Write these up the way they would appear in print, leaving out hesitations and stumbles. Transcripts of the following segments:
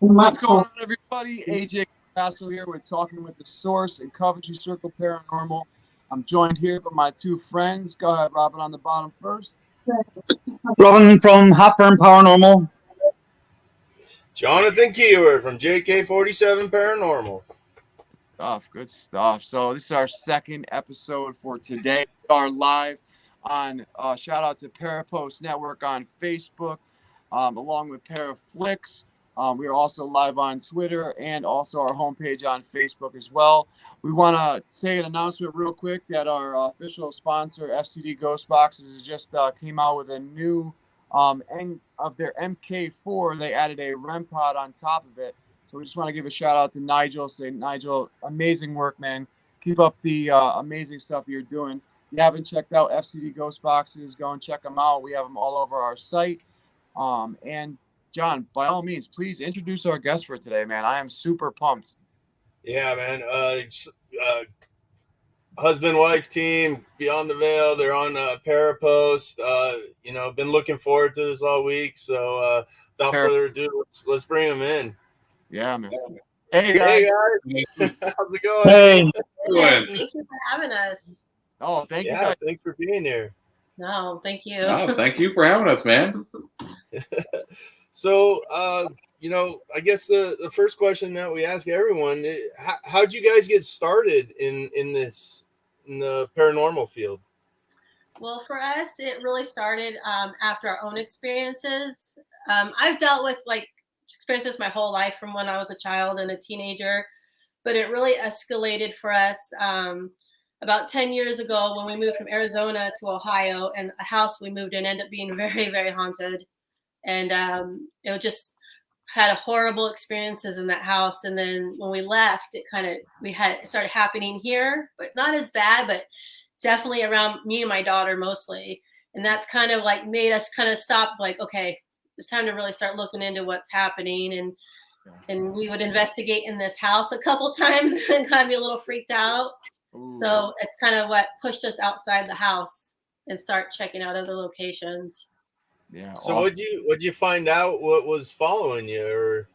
What's going on, everybody? AJ Castle here with Talking with the Source and Coventry Circle Paranormal. I'm joined here by my two friends. Go ahead, Robin, on the bottom first. Robin from Hotburn Paranormal. Jonathan Keewer from JK47 Paranormal. Good stuff. So this is our second episode for today. We are live on, shout out to Parapost Network on Facebook, along with Paraflixx. We are also live on Twitter and also our homepage on Facebook as well. We want to say an announcement real quick that our official sponsor, FCD Ghost Boxes, just came out with a new of their MK4. They added a REM pod on top of it. So we just want to give a shout out to Nigel. Say, Nigel, amazing work, man. Keep up the amazing stuff you're doing. If you haven't checked out FCD Ghost Boxes, go and check them out. We have them all over our site. And John, by all means, please introduce our guest for today, man. I am super pumped. Yeah, man. Husband-wife team, Beyond the Veil. They're on Parapost. Been looking forward to this all week. So without further ado, let's bring them in. Yeah, man. Hey, guys. How's it going? Hey. Thank you for having us. Oh, thank you. Yeah, thanks for being here. No, thank you. Oh, thank you for having us, man. So, I guess the first question that we ask everyone, how'd you guys get started in the paranormal field? Well, for us, it really started after our own experiences. I've dealt with experiences my whole life from when I was a child and a teenager, but it really escalated for us about 10 years ago when we moved from Arizona to Ohio, and a house we moved in ended up being very, very haunted. And it just had horrible experiences in that house. And then when we left, it started happening here, but not as bad, but definitely around me and my daughter mostly. And that's kind of made us kind of stop, okay, it's time to really start looking into what's happening. And we would investigate in this house a couple times and kind of be a little freaked out. Ooh. So it's kind of what pushed us outside the house and start checking out other locations. Yeah. So awesome. What'd you find out what was following you? Or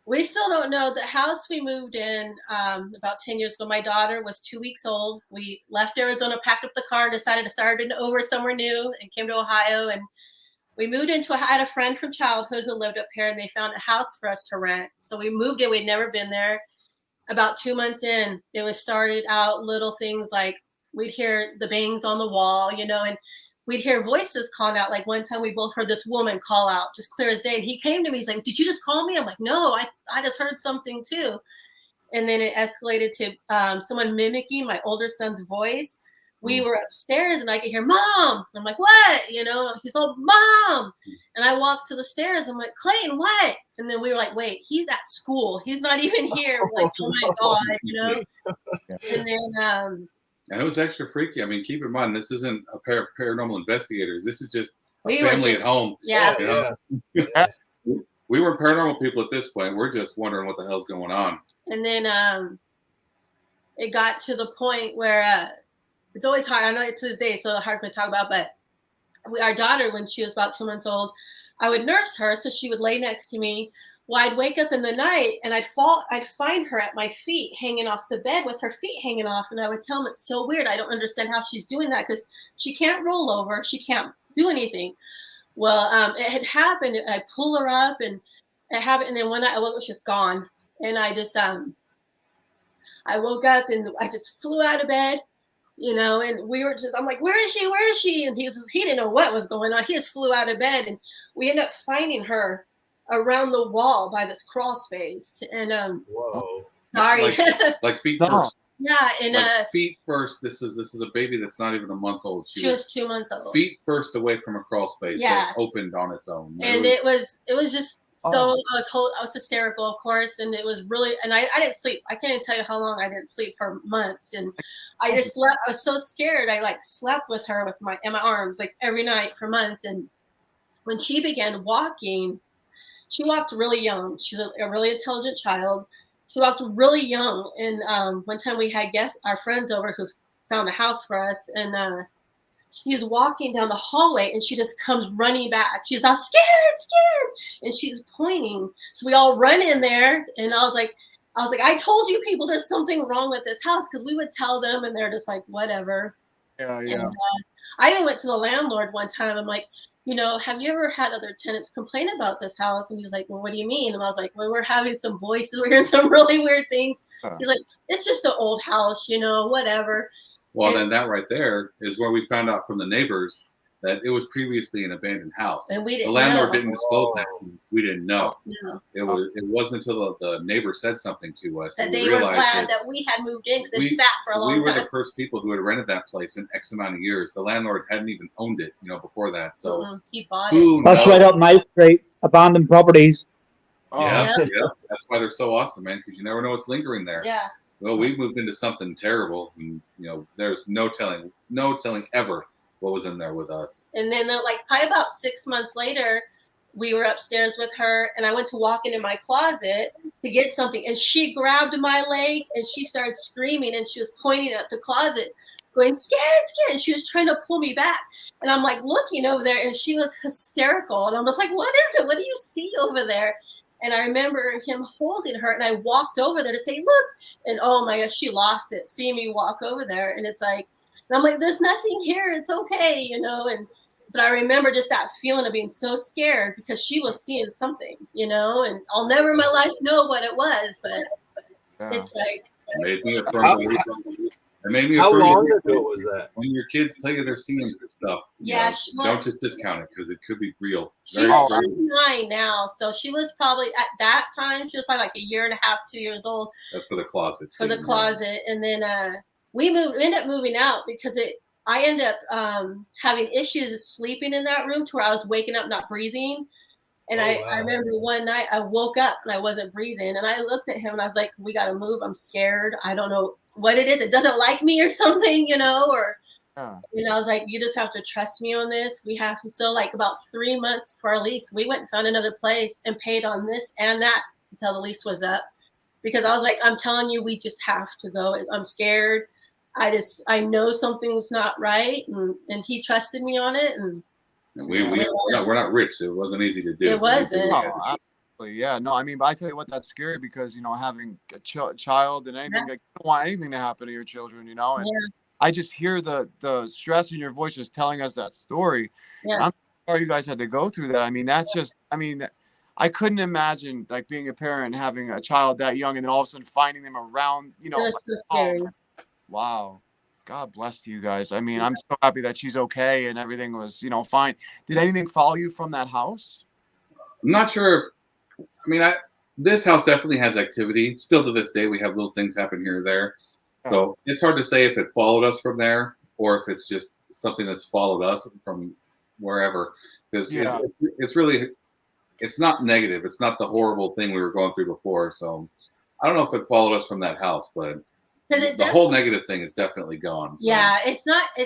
we still don't know. The house we moved in about 10 years ago, my daughter was 2 weeks old. We left Arizona, packed up the car, decided to start over somewhere new, and came to Ohio. And we moved I had a friend from childhood who lived up here, and they found a house for us to rent. So we moved in. We'd never been there. About 2 months in, it was started out little things like we'd hear the bangs on the wall, and we'd hear voices calling out. Like one time we both heard this woman call out, just clear as day. And he came to me, he's like, "Did you just call me?" I'm like, "No, I just heard something too." And then it escalated to someone mimicking my older son's voice. We were upstairs and I could hear, "Mom." I'm like, "What?" He's all, "Mom." And I walked to the stairs. I'm like, "Clayton, what?" And then we were like, "Wait, he's at school. He's not even here." We're like, "Oh my God," And then, and it was extra freaky. I mean, keep in mind, this isn't a pair of paranormal investigators. This is just a family at home. Yeah. We were paranormal people at this point. We're just wondering what the hell's going on. And then it got to the point where it's always hard. I know it's to this day, it's so hard for me to talk about, but our daughter, when she was about 2 months old, I would nurse her, so she would lay next to me. Well, I'd wake up in the night and I'd find her at my feet, hanging off the bed with her feet hanging off. And I would tell them, "It's so weird. I don't understand how she's doing that, because she can't roll over. She can't do anything." Well, it had happened. I pull her up and it happened. And then one night I woke up, she was gone. And I just, I woke up and I just flew out of bed, and we were I'm like, "Where is she? Where is she?" And he didn't know what was going on. He just flew out of bed, and we ended up finding her around the wall by this crawl space. And whoa, sorry, like feet first. Yeah, and feet first. This is a baby that's not even a month old. She was 2 months old. Feet first away from a crawl space. Yeah, so it opened on its own. And it was just so I was hysterical, of course, and it was really, and I didn't sleep. I can't even tell you how long I didn't sleep, for months, and I just slept. I was so scared. I slept with her in my arms every night for months. And when she began walking, she walked really young. She's a really intelligent child. She walked really young. And one time we had our friends over who found a house for us, and she's walking down the hallway and she just comes running back. She's all scared, and she's pointing. So we all run in there, and I was like, I told you people there's something wrong with this house, because we would tell them and they're just like, whatever. Yeah. And, I even went to the landlord one time. I'm like, have you ever had other tenants complain about this house? And he's like, well, what do you mean? And I was like, well, we're having some voices. We're hearing some really weird things. He's like, it's just an old house, whatever. Well, then that right there is where we found out from the neighbors that it was previously an abandoned house. And we didn't the landlord know. didn't disclose that. We didn't know. No. It wasn't until the neighbor said something to us that we they were realized glad that we had moved in, because it sat for a long time. We were the first people who had rented that place in X amount of years. The landlord hadn't even owned it, before that. So he bought it. That's right up my street, abandoned properties. Yeah. That's why they're so awesome, man, because you never know what's lingering there. Yeah. Well, we moved into something terrible, and there's no telling ever what was in there with us. And then, probably about 6 months later, we were upstairs with her, and I went to walk into my closet to get something, and she grabbed my leg and she started screaming, and she was pointing at the closet, going, scared. And she was trying to pull me back, and I'm like looking over there, and she was hysterical, and I'm just like, what is it? What do you see over there? And I remember him holding her, and I walked over there to say, look. And oh my gosh, she lost it. Seeing me walk over there. And it's like, and I'm like, there's nothing here. It's okay, But I remember just that feeling of being so scared, because she was seeing something, and I'll never in my life know what it was. But it's like. It made me a firm believer. It made me a How firm long believer ago was that? when your kids tell you they're seeing stuff. Don't just discount it, because it could be real. She's 9 now, so she was probably at that time. She was probably like a year and a half, 2 years old. That's for the closet. For the closet, and then we ended up moving out because I ended up having issues sleeping in that room, to where I was waking up not breathing. And I remember one night I woke up and I wasn't breathing, and I looked at him and I was like, we got to move. I'm scared. I don't know what it is. It doesn't like me or something, or, I was like, you just have to trust me on this. We have to. So about 3 months for our lease, we went and found another place and paid on this and that until the lease was up, because I was like, I'm telling you, we just have to go. I'm scared. I know something's not right. And he trusted me on it. And we're not rich, so it wasn't easy to do. It wasn't. Yeah, no, I mean, but I tell you what, that's scary, because having a child and anything, like, you don't want anything to happen to your children, and I just hear the stress in your voice just telling us that story. I'm sorry you guys had to go through that. I mean, that's just, I couldn't imagine being a parent and having a child that young, and then all of a sudden finding them around, That's so scary. Wow. God bless you guys. I'm so happy that she's okay and everything was, fine. Did anything follow you from that house? I'm not sure. This house definitely has activity. Still to this day, we have little things happen here or there. So it's hard to say if it followed us from there or if it's just something that's followed us from wherever. Because it's really, it's not negative. It's not the horrible thing we were going through before. So I don't know if it followed us from that house, but the whole negative thing is definitely gone. So. Yeah, it's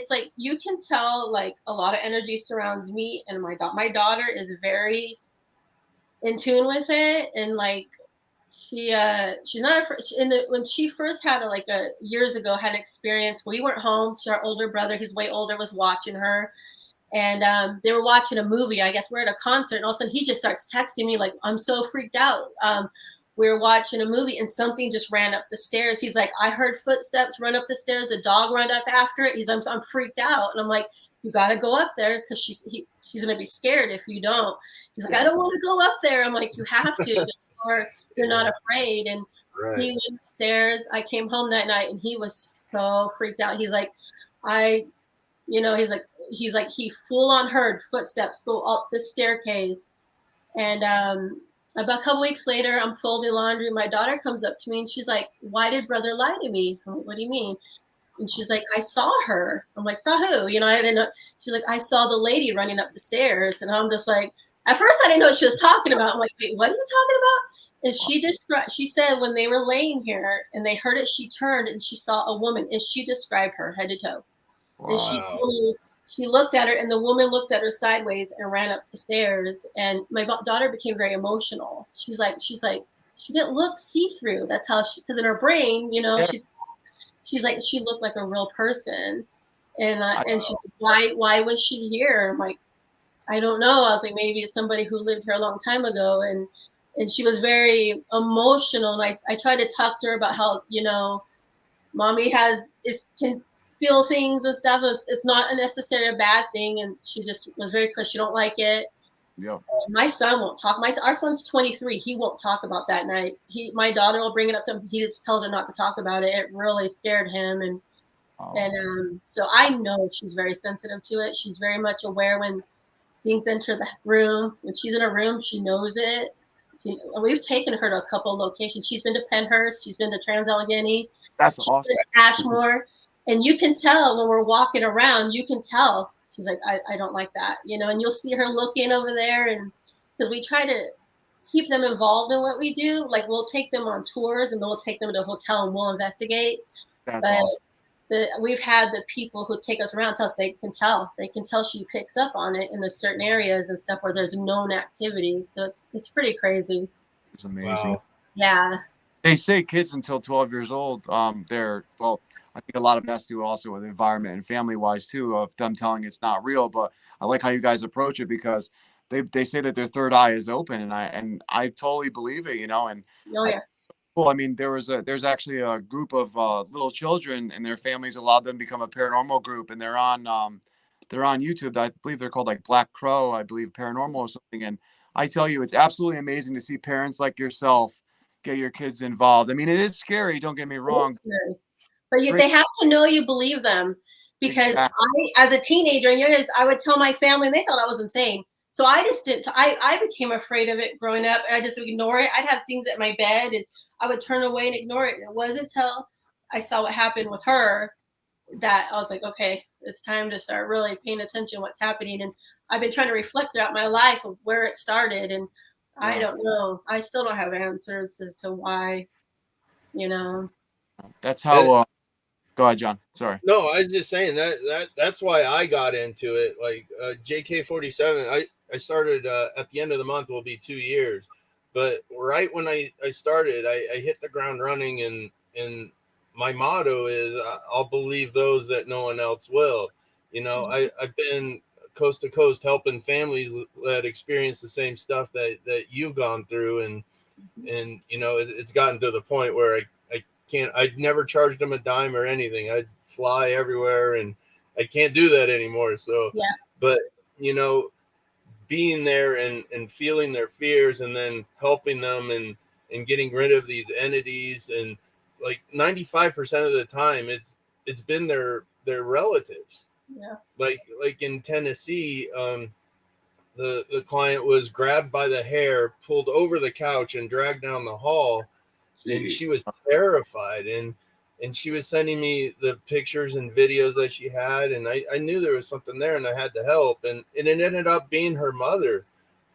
like you can tell a lot of energy surrounds me, and my daughter is very in tune with it, and she's not when she first had years ago had experience. We weren't home. Our older brother, he's way older, was watching her, and they were watching a movie. I guess we're at a concert, and all of a sudden he just starts texting me like, I'm so freaked out. We were watching a movie and something just ran up the stairs. He's like, I heard footsteps run up the stairs. The dog ran up after it. I'm freaked out. And I'm like, you got to go up there, because she's going to be scared if you don't. He's like, I don't want to go up there. I'm like, you have to, or you're not afraid. And he went upstairs. I came home that night and he was so freaked out. He's like, he full on heard footsteps go up the staircase. And, about a couple weeks later, I'm folding laundry. My daughter comes up to me and she's like, why did brother lie to me? I'm like, what do you mean? And she's like, I saw her. I'm like, saw who? I didn't know. She's like, I saw the lady running up the stairs. And I'm just like, at first I didn't know what she was talking about. I'm like, wait, what are you talking about? And she said when they were laying here and they heard it, she turned and she saw a woman, and she described her head to toe. Wow. And she looked at her, and the woman looked at her sideways and ran up the stairs. And my daughter became very emotional. She's like, she didn't look see-through. That's how because in her brain, she's like, she looked like a real person. And she's like, why was she here? I'm like, I don't know. I was like, maybe it's somebody who lived here a long time ago. And she was very emotional. And I tried to talk to her about how, mommy can feel things and stuff. It's not necessarily a bad thing. And she just was very clear she don't like it. Yeah. My son won't talk. Our son's 23. He won't talk about that night. My daughter will bring it up to him. He just tells her not to talk about it. It really scared him. And so I know she's very sensitive to it. She's very much aware when things enter the room. When she's in a room, she knows it. We've taken her to a couple of locations. She's been to Pennhurst. She's been to Trans-Allegheny. That's she's awesome. Been to Ashmore. And you can tell when we're walking around, you can tell. She's like, I don't like that, and you'll see her looking over there. And because we try to keep them involved in what we do, like we'll take them on tours and then we'll take them to a hotel and we'll investigate. That's awesome. We've had the people who take us around tell us they can tell she picks up on it in the certain areas and stuff where there's known activity. So it's pretty crazy. It's amazing. Wow. Yeah. They say kids until 12 years old, I think a lot of it has to do also with environment and family wise too, of them telling it's not real. But I like how you guys approach it because they say that their third eye is open, and I totally believe it, and Oh yeah. cool. I mean, there's actually a group of little children and their families allowed them to become a paranormal group, and they're on YouTube. I believe they're called like Black Crow, I believe, Paranormal or something. And I tell you, it's absolutely amazing to see parents like yourself get your kids involved. I mean, it is scary. Don't get me wrong. But they have to know you believe them, because exactly. As a teenager and young age, I would tell my family and they thought I was insane. So I just didn't. I became afraid of it growing up, and I just would ignore it. I'd have things at my bed, and I would turn away and ignore it. And it wasn't until I saw what happened with her that I was like, okay, it's time to start really paying attention to what's happening. And I've been trying to reflect throughout my life of where it started, and I don't know. I still don't have answers as to why. That's how. Go ahead, John. Sorry. No, I was just saying that's why I got into it. Like JK47, I started at the end of the month will be 2 years, but right when I started, I hit the ground running, and my motto is I'll believe those that no one else will. I've been coast to coast helping families that experience the same stuff that you've gone through, and it's gotten to the point where I'd never charged them a dime or anything. I'd fly everywhere, and I can't do that anymore. So, yeah. But, being there and feeling their fears and then helping them and getting rid of these entities, and like 95% of the time it's been their relatives. Yeah. Like in Tennessee, the client was grabbed by the hair, pulled over the couch and dragged down the hall. And she was terrified, and she was sending me the pictures and videos that she had, and I knew there was something there, and I had to help, and it ended up being her mother,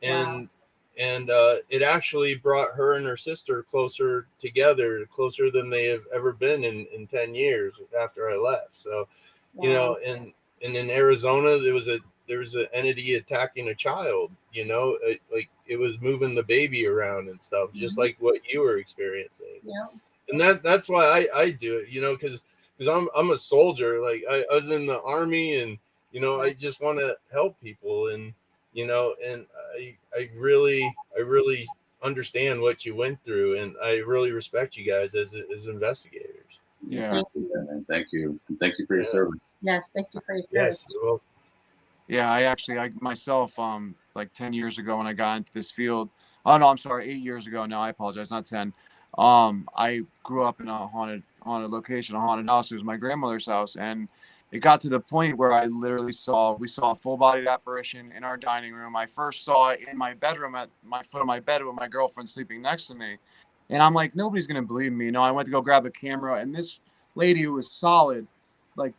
and it actually brought her and her sister closer together, closer than they have ever been in 10 years after I left. So, and in Arizona there was an entity attacking a child, like it was moving the baby around and stuff, just like what you were experiencing. Yeah. And that's why I do it, because I'm a soldier. Like I was in the Army, and, I just want to help people, and, and I really understand what you went through, and I really respect you guys as investigators. Yeah. Thank you. And thank you for your service. Yes. Thank you for your service. Yes. Well, yeah, I myself, like 10 years ago when I got into this field. Oh no, I'm sorry, 8 years ago. No, I apologize, not 10. I grew up in a haunted location, a haunted house. It was my grandmother's house, and it got to the point where I literally we saw a full-bodied apparition in our dining room. I first saw it in my bedroom at my foot of my bed with my girlfriend sleeping next to me, and I'm like, nobody's gonna believe me. I went to go grab a camera, and this lady who was solid, like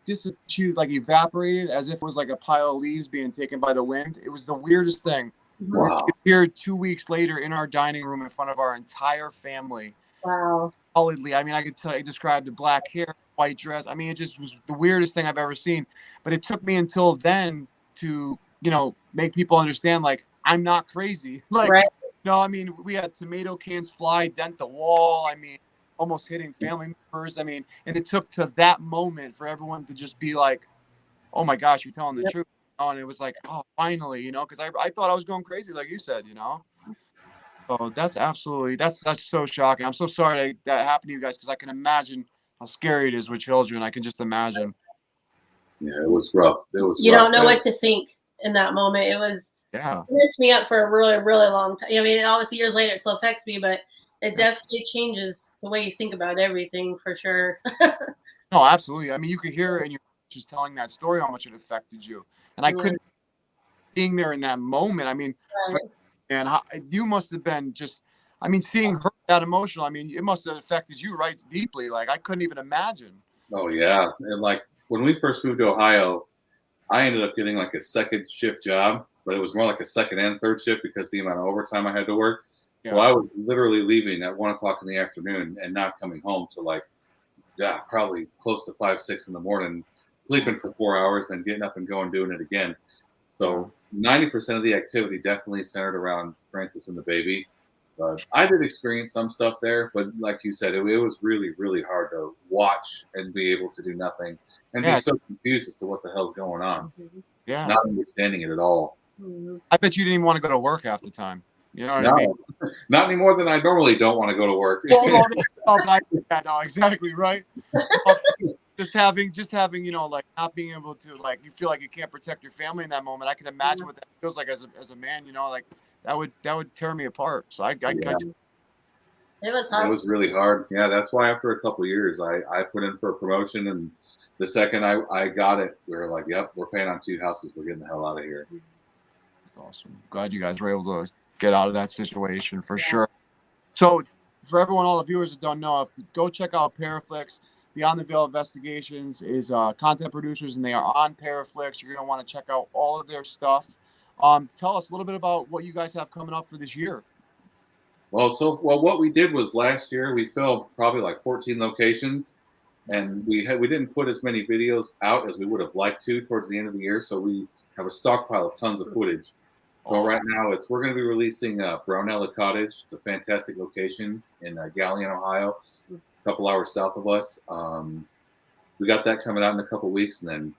she like evaporated as if it was like a pile of leaves being taken by the wind. It was the weirdest thing. Wow. She appeared 2 weeks later in our dining room in front of our entire family. Wow. Solidly. I mean, I could tell you described the black hair, white dress. I mean, it just was the weirdest thing I've ever seen. But it took me until then to, make people understand, like, I'm not crazy. Like, right. No, I mean, we had tomato cans fly, dent the wall. I mean, almost hitting family members. I mean, and it took to that moment for everyone to just be like, oh my gosh, you're telling the Yep. truth. Oh, and it was like, oh, finally, because I thought I was going crazy, like you said, So that's so shocking. I'm so sorry that happened to you guys, because I can imagine how scary it is with children. I can just imagine. Yeah, it was rough. You don't know what to think in that moment. It messed me up for a really, really long time. I mean, obviously years later it still affects me, but it definitely changes the way you think about everything, for sure. No, absolutely. I mean, you could hear it in your just telling that story how much it affected you, and I couldn't being there in that moment. I mean, and you must have been just. I mean, seeing her that emotional. I mean, it must have affected you right deeply. Like I couldn't even imagine. Oh yeah, and like when we first moved to Ohio, I ended up getting like a second shift job, but it was more like a second and third shift because the amount of overtime I had to work. Yeah. So I was literally leaving at 1 o'clock in the afternoon and not coming home till like, probably close to 5, 6 in the morning, sleeping for 4 hours and getting up and going, doing it again. So 90% of the activity definitely centered around Francis and the baby. I did experience some stuff there, but like you said, it was really, really hard to watch and be able to do nothing and be so confused as to what the hell's going on. Yeah, not understanding it at all. I bet you didn't even want to go to work half the time. You know what I mean? Not any more than I normally don't want to go to work. No, exactly right. Just having, like not being able to, like, you feel like you can't protect your family in that moment. I can imagine what that feels like as a man. Like. That would tear me apart. So it was hard. It was really hard. Yeah, that's why after a couple of years, I put in for a promotion, and the second I got it, we were like, "Yep, we're paying on 2 houses. We're getting the hell out of here." That's awesome. Glad you guys were able to get out of that situation for sure. So, for everyone, all the viewers that don't know, go check out Paraflixx. Beyond the Veil Investigations is content producers, and they are on Paraflixx. You're gonna want to check out all of their stuff. Tell us a little bit about what you guys have coming up for this year. Well, what we did was last year we filmed probably like 14 locations, and we didn't put as many videos out as we would have liked to towards the end of the year. So we have a stockpile of tons of footage. So right now we're going to be releasing Brownella Cottage. It's a fantastic location in Galion, Ohio, a couple hours south of us. We got that coming out in a couple of weeks, and then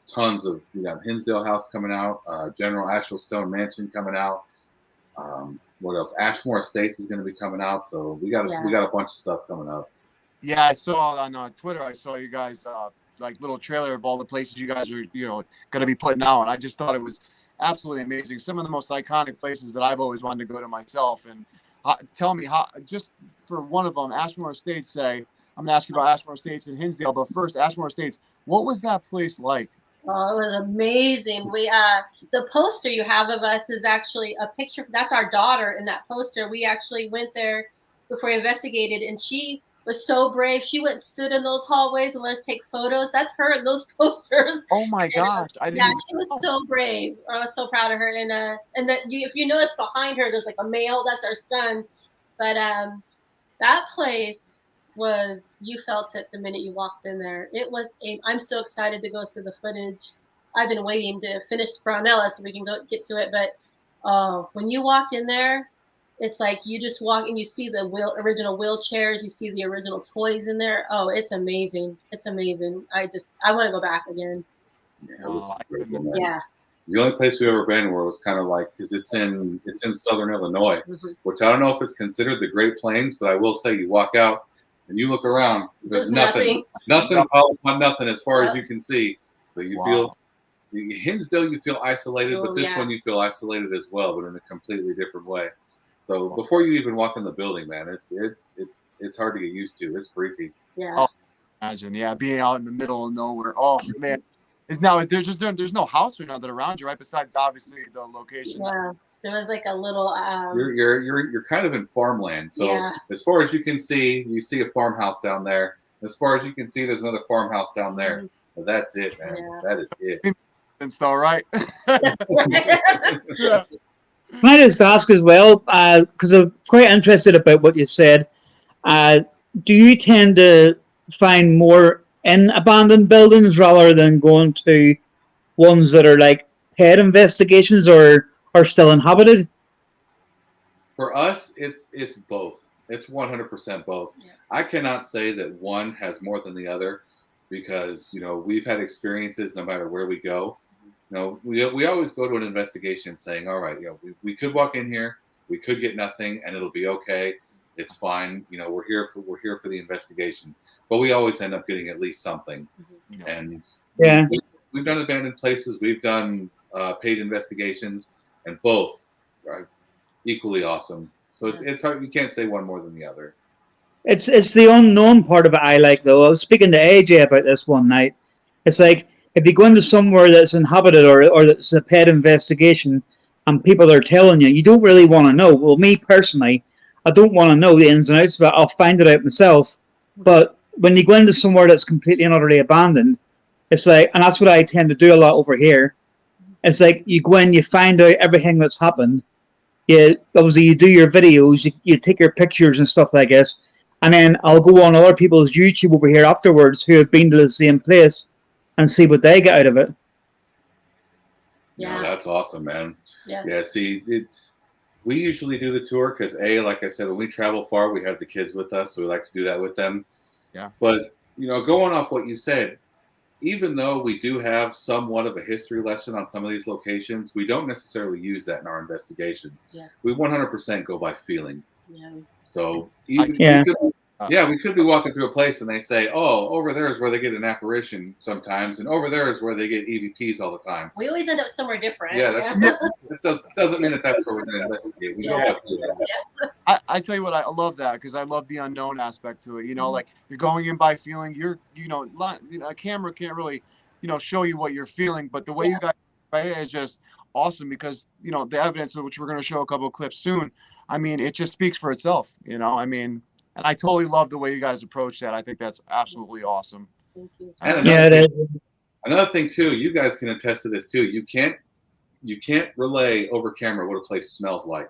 we got Hinsdale House coming out, General Asheville Stone Mansion coming out. What else? Ashmore Estates is going to be coming out. So we got a bunch of stuff coming up. Yeah, I saw on Twitter. I saw you guys like little trailer of all the places you guys are going to be putting out, and I just thought it was absolutely amazing. Some of the most iconic places that I've always wanted to go to myself. And tell me how, just for one of them, Ashmore Estates. I'm going to ask you about Ashmore Estates and Hinsdale, but first, Ashmore Estates, what was that place like? Oh, it was amazing. We the poster you have of us is actually a picture. That's our daughter in that poster. We actually went there before we investigated, and she was so brave. She went and stood in those hallways and let us take photos. That's her in those posters. Oh my gosh! She was so brave. I was so proud of her. And that if you notice behind her, there's like a male. That's our son. But that place was, you felt it the minute you walked in there. It was I'm so excited to go through the footage. I've been waiting to finish Brownella so we can get to it. But when you walk in there, it's like you just walk and you see the original wheelchairs, you see the original toys in there. Oh, it's amazing. It's amazing. I want to go back again. Yeah. The only place we've ever been where it was kind of like, because it's in southern Illinois, which I don't know if it's considered the Great Plains, but I will say you walk out and you look around, there's nothing upon nothing as far as you can see. So you feel, Hinsdale, you feel isolated, but this one you feel isolated as well, but in a completely different way. So before you even walk in the building, man, it's hard to get used to. It's freaky. Yeah. Oh, imagine, being out in the middle of nowhere. Oh man, there's no house or nothing around you, right? Besides obviously the location. Yeah. There was like a little. You're kind of in farmland. So as far as you can see, you see a farmhouse down there. As far as you can see, there's another farmhouse down there. But that's it, man. Yeah. That is it. And so, right? Yeah. Can I just ask as well, because I'm quite interested about what you said. Do you tend to find more in abandoned buildings rather than going to ones that are like pet investigations or are still inhabited? For us, it's both. It's 100% both. Yeah. I cannot say that one has more than the other because, we've had experiences no matter where we go. we always go to an investigation saying, all right, we could walk in here, we could get nothing, and it'll be okay. It's fine. We're here for the investigation, but we always end up getting at least something. And we've done abandoned places, we've done paid investigations, and both are equally awesome. So it's hard. You can't say one more than the other. It's the unknown part of it I like, though. I was speaking to AJ about this one night. It's like, if you go into somewhere that's inhabited or that's a paid investigation and people are telling you, you don't really want to know. Well, me personally, I don't want to know the ins and outs of it. I'll find it out myself. But when you go into somewhere that's completely and utterly abandoned, it's like, and that's what I tend to do a lot over here. It's like, you go in, you find out everything that's happened. Obviously, you do your videos, you take your pictures and stuff like this. And then I'll go on other people's YouTube over here afterwards who have been to the same place and see what they get out of it. Yeah, that's awesome, man. Yeah. See, we usually do the tour because, like I said, when we travel far, we have the kids with us, so we like to do that with them. Yeah. But, going off what you said, even though we do have somewhat of a history lesson on some of these locations, we don't necessarily use that in our investigation. Yeah. We 100% go by feeling. Yeah. So we could be walking through a place and they say, oh, over there is where they get an apparition sometimes, and over there is where they get EVPs all the time. We always end up somewhere different. Yeah, it doesn't mean that's where we're going to investigate. We don't have to do that. I tell you what, I love that because I love the unknown aspect to it. Like you're going in by feeling. A camera can't really, show you what you're feeling, but the way you guys play it is just awesome because the evidence, which we're going to show a couple of clips soon. I mean, it just speaks for itself. And I totally love the way you guys approach that. I think that's absolutely awesome. Thank you. And another thing too, you guys can attest to this too. You can't relay over camera what a place smells like.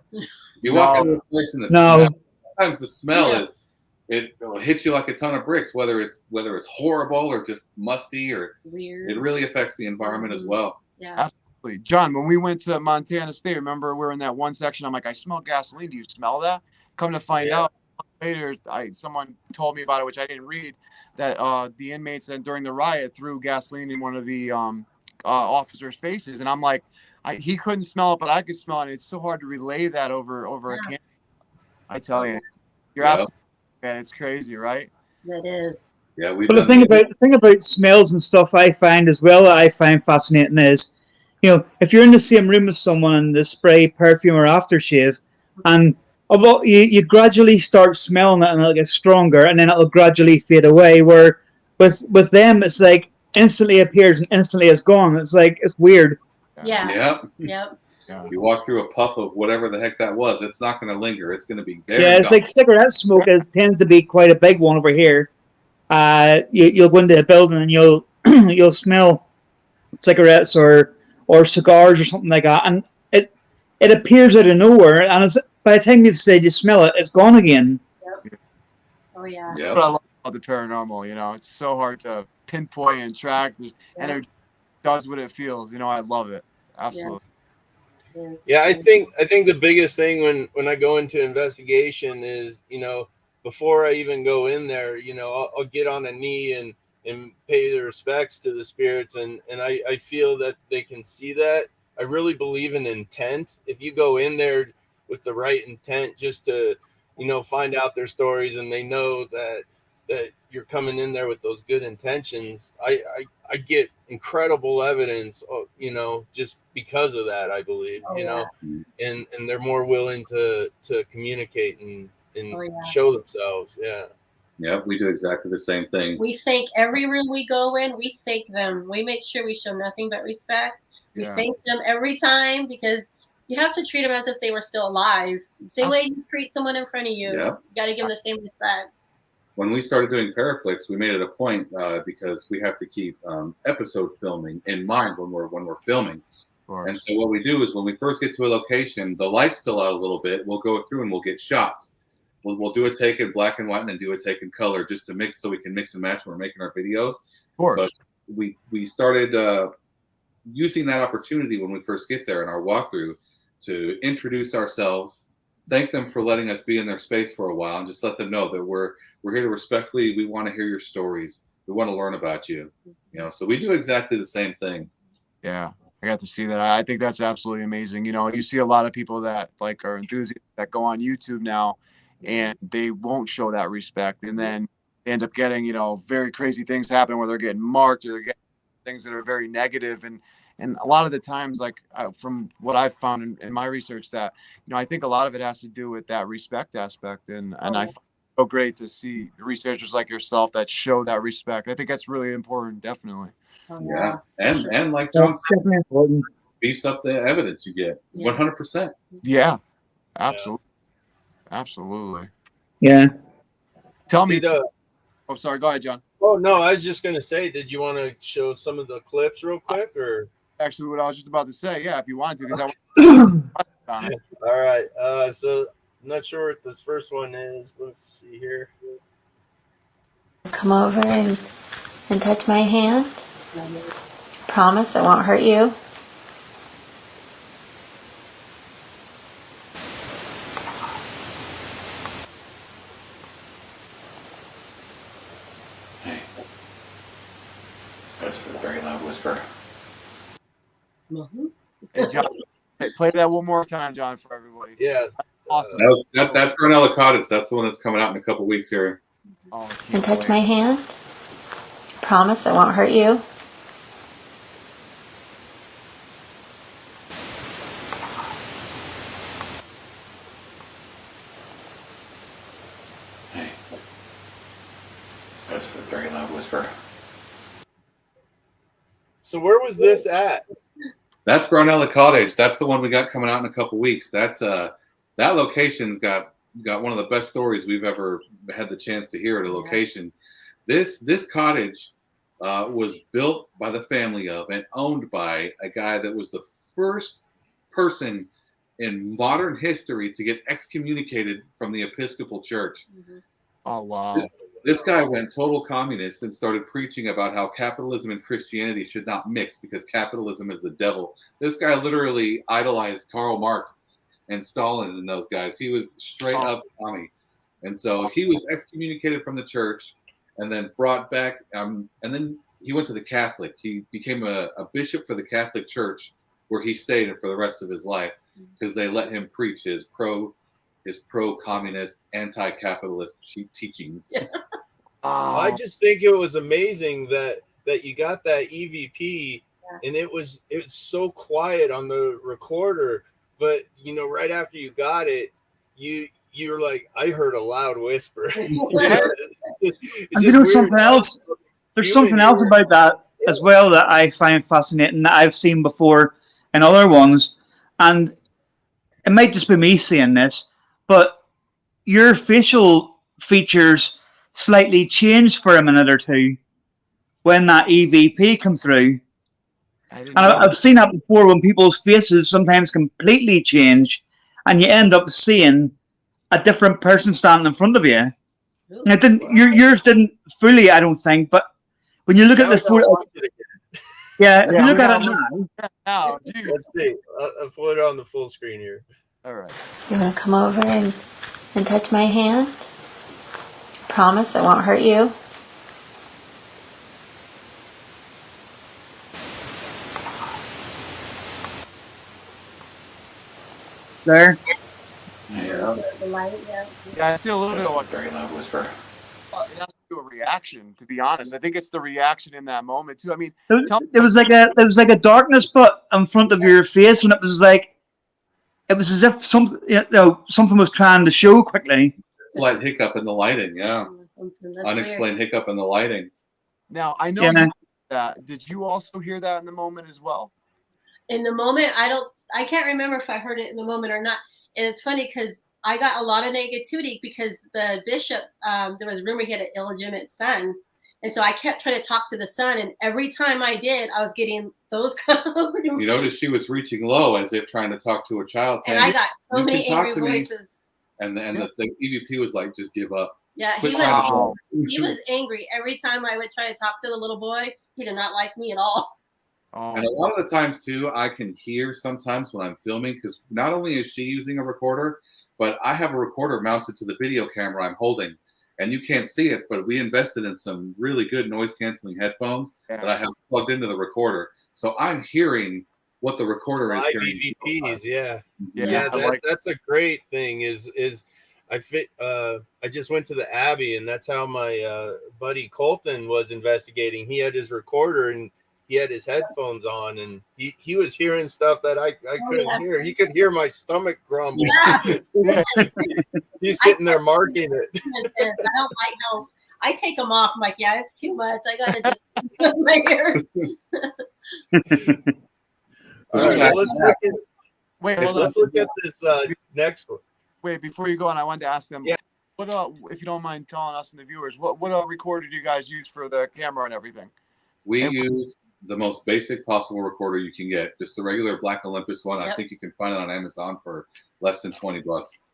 You walk into a place and sometimes the smell is it will hit you like a ton of bricks, whether it's horrible or just musty or weird. It really affects the environment as well. Yeah. Absolutely. John, when we went to Montana State, remember we were in that one section. I'm like, I smell gasoline. Do you smell that? Come to find out later, someone told me about it, which I didn't read, that the inmates during the riot threw gasoline in one of the officers' faces, and I'm like, he couldn't smell it, but I could smell it. It's so hard to relay that over a camera. I tell you, you're absolutely, man, it's crazy, right? That is. Yeah, but the thing about smells and stuff I find as well that I find fascinating is, if you're in the same room with someone and they spray perfume or aftershave, and although you gradually start smelling it and it'll get stronger and then it'll gradually fade away, where with them it's like instantly appears and instantly is gone. It's like, it's weird. Yeah. Yep. You walk through a puff of whatever the heck that was, it's not going to linger. It's going to be there. Yeah, it's like cigarette smoke tends to be quite a big one over here. You'll go into a building and you'll smell cigarettes or cigars or something like that, and it appears out of nowhere, and by the time you've said you smell it, it's gone again. Yep. Oh yeah. Yep. But I love the paranormal. It's so hard to pinpoint and track. There's energy does what it feels. I love it. Absolutely. Yes. Yeah, I think the biggest thing when I go into investigation is, before I even go in there, I'll get on a knee and pay the respects to the spirits, and I feel that they can see that. I really believe in intent. If you go in there with the right intent, just to find out their stories, and they know that you're coming in there with those good intentions, I get incredible evidence, just because of that, I believe. And they're more willing to communicate and show themselves. Yeah, we do exactly the same thing. We thank every room we go in. We thank them. We make sure we show nothing but respect. We thank them every time, because you have to treat them as if they were still alive. The same way you treat someone in front of you. You got to give them the same respect. When we started doing Paraflixx, we made it a point because we have to keep episode filming in mind when we're filming. And so what we do is, when we first get to a location, the light's still out a little bit. We'll go through and we'll get shots. We'll do a take in black and white and then do a take in color, just to mix, so we can mix and match when we're making our videos. Of course. But we started using that opportunity when we first get there in our walkthrough to introduce ourselves, thank them for letting us be in their space for a while, and just let them know that we're here to respectfully, we want to hear your stories. We want to learn about you. So we do exactly the same thing. Yeah. I got to see that. I think that's absolutely amazing. You know, you see a lot of people that like are enthusiasts that go on YouTube now, and they won't show that respect, and then they end up getting, you know, very crazy things happen where they're getting marked or they're getting things that are very negative. And a lot of the times, like from what I've found in my research, that, you know, I think a lot of it has to do with that respect aspect, and I find it so great to see researchers like yourself that show that respect. I think that's really important, definitely. Yeah, and like John That's said, definitely important. beefs up the evidence you get. 100%. Yeah, absolutely, absolutely. Yeah. Tell me. Did, Oh, sorry. Go ahead, John. oh no, I was just gonna say, did you want to show some of the clips real quick, or? Actually, what I was just about to say, yeah, if you wanted to, because I want. All right. So I'm not sure what this first one is. Let's see here. Come over and touch my hand. Promise it won't hurt you. Hey. That's a very loud whisper. Hey, John, play that one more time, John, for everybody. Yeah. Awesome. That's Parnella Cottage. That's the one that's coming out in a couple weeks here. Oh, And touch my hand. Promise it won't hurt you. Hey. That's a very loud whisper. So where was this at? That's Brunella Cottage. That's the one we got coming out in a couple weeks. That's that location's got one of the best stories we've ever had the chance to hear at a location. This cottage was built by the family of and owned by a guy that was the first person in modern history to get excommunicated from the Episcopal Church. Oh, wow. This guy went total communist and started preaching about how capitalism and Christianity should not mix because capitalism is the devil. This guy literally idolized Karl Marx and Stalin and those guys. He was straight up commie. And so he was excommunicated from the church and then brought back. And then he went to the Catholic. He became a bishop for the Catholic Church, where he stayed for the rest of his life because they let him preach his pro-communist, anti-capitalist teachings. I just think it was amazing that you got that EVP, and it was so quiet on the recorder, but you know, right after you got it, you were like, I heard a loud whisper. And you know something else? There's something else about that as well that I find fascinating that I've seen before in other ones, and it might just be me saying this, but your facial features slightly changed for a minute or two when that EVP come through. And I've seen that before when people's faces sometimes completely change and you end up seeing a different person standing in front of you. And it didn't, yours didn't fully, I don't think, but when you look at the photo, if you look at it now. Let's see. I'll put it on the full screen here. All right. You want to come over and touch my hand? Promise it won't hurt you. There. Yeah. Yeah, I see a little bit of what Very loud whisper. it has to do a reaction, to be honest. I think it's the reaction in that moment too. I mean, There was like a darkness but in front of your face, and it was as if something was trying to show quickly. Slight hiccup in the lighting, unexplained hiccup in the lighting. Now I know you heard that. Did you also hear that in the moment as well? In the moment, I can't remember if I heard it in the moment or not. And it's funny because I got a lot of negativity because the bishop, there was rumor he had an illegitimate son. And so I kept trying to talk to the son. And every time I did, I was getting those kind of. You noticed she was reaching low as if trying to talk to a child. Saying, and I got so many angry voices. And the EVP was like, just give up. Yeah, he was angry. Every time I would try to talk to the little boy, he did not like me at all. And a lot of the times, too, I can hear sometimes when I'm filming, because not only is she using a recorder, but I have a recorder mounted to the video camera I'm holding. And you can't see it, but we invested in some really good noise-canceling headphones that I have plugged into the recorder. So I'm hearing what the recorder is. Live hearing EVPs, yeah. Yeah, That's a great thing. I just went to the Abbey, and that's how my buddy Colton was investigating. He had his recorder and he had his headphones on, and he was hearing stuff that I couldn't hear. He could hear my stomach grumble. Yeah. He's sitting there marking it. I don't like how I take them off. I'm like, yeah, it's too much. I gotta just my ears. All right, well, let's look at this next one. Wait, before you go on, I wanted to ask them. Yeah. What if you don't mind telling us and the viewers, what recorder do you guys use for the camera and everything? We use the most basic possible recorder you can get, just the regular Black Olympus one. Yep. I think you can find it on Amazon for less than $20.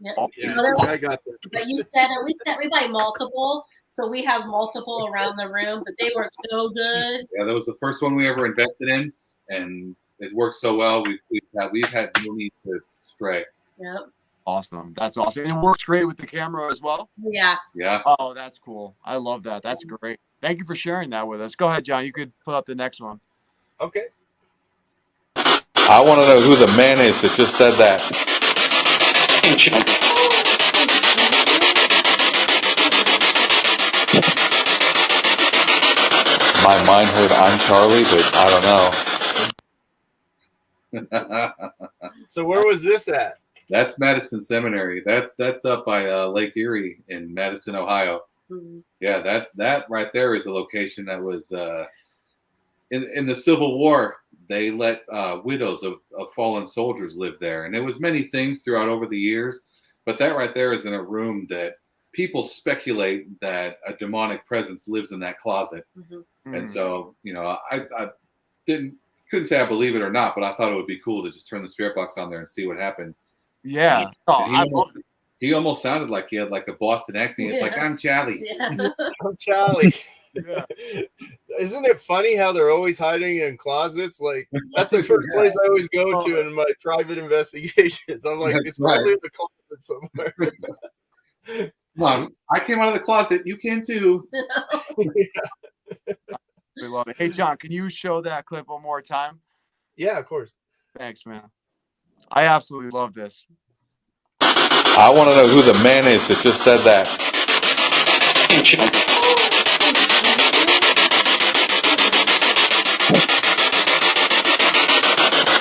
Yep. Yeah, I got that. But you said we buy multiple, so we have multiple around the room, but they work so good. Yeah, that was the first one we ever invested in, and it worked so well. We've had no need to stray. Yep. Awesome. That's awesome. And it works great with the camera as well. Yeah. Yeah. Oh, that's cool. I love that. That's great. Thank you for sharing that with us. Go ahead, John. You could put up the next one. Okay. I want to know who the man is that just said that. My mind heard I'm Charlie, but I don't know. So where was this at? That's Madison Seminary. That's up by Lake Erie in Madison, Ohio. Mm-hmm. Yeah, that right there is a location that was in the Civil War. They let widows of fallen soldiers live there, and there was many things throughout over the years. But that right there is in a room that people speculate that a demonic presence lives in that closet. Mm-hmm. And so, I couldn't say I believe it or not, but I thought it would be cool to just turn the spirit box on there and see what happened. Yeah. He almost sounded like he had like a Boston accent. It's like, I'm Charlie. Yeah. I'm Charlie. Yeah. Isn't it funny how they're always hiding in closets? Like, that's the first place I always go to in my private investigations. I'm like, That's it's probably in the closet somewhere. Come on, I came out of the closet. You can too. We love it. Hey, John, can you show that clip one more time? Yeah, of course. Thanks, man. I absolutely love this. I want to know who the man is that just said that.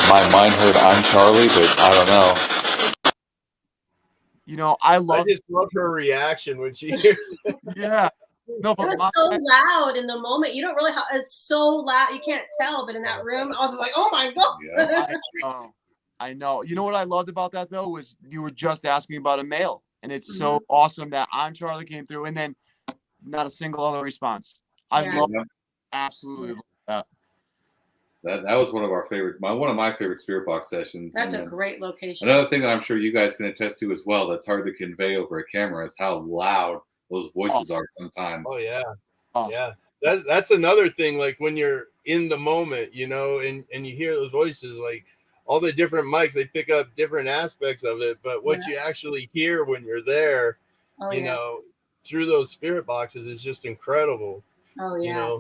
My mind heard I'm Charlie, but I don't know. I just love her reaction when she hears it. Yeah. No, but it was so loud in the moment. You don't really it's so loud. You can't tell, but in that room, I was just like, oh my God. Yeah. I know. You know what I loved about that, though, was you were just asking about a male. And it's so awesome that I'm Charlie came through, and then not a single other response. I love absolutely love that. That was one of my favorite spirit box sessions. That's a great location. Another thing that I'm sure you guys can attest to as well that's hard to convey over a camera is how loud those voices are sometimes. Oh yeah. Yeah. That's another thing, like when you're in the moment, and you hear those voices, like all the different mics, they pick up different aspects of it, but what you actually hear when you're there, through those spirit boxes is just incredible. Oh yeah.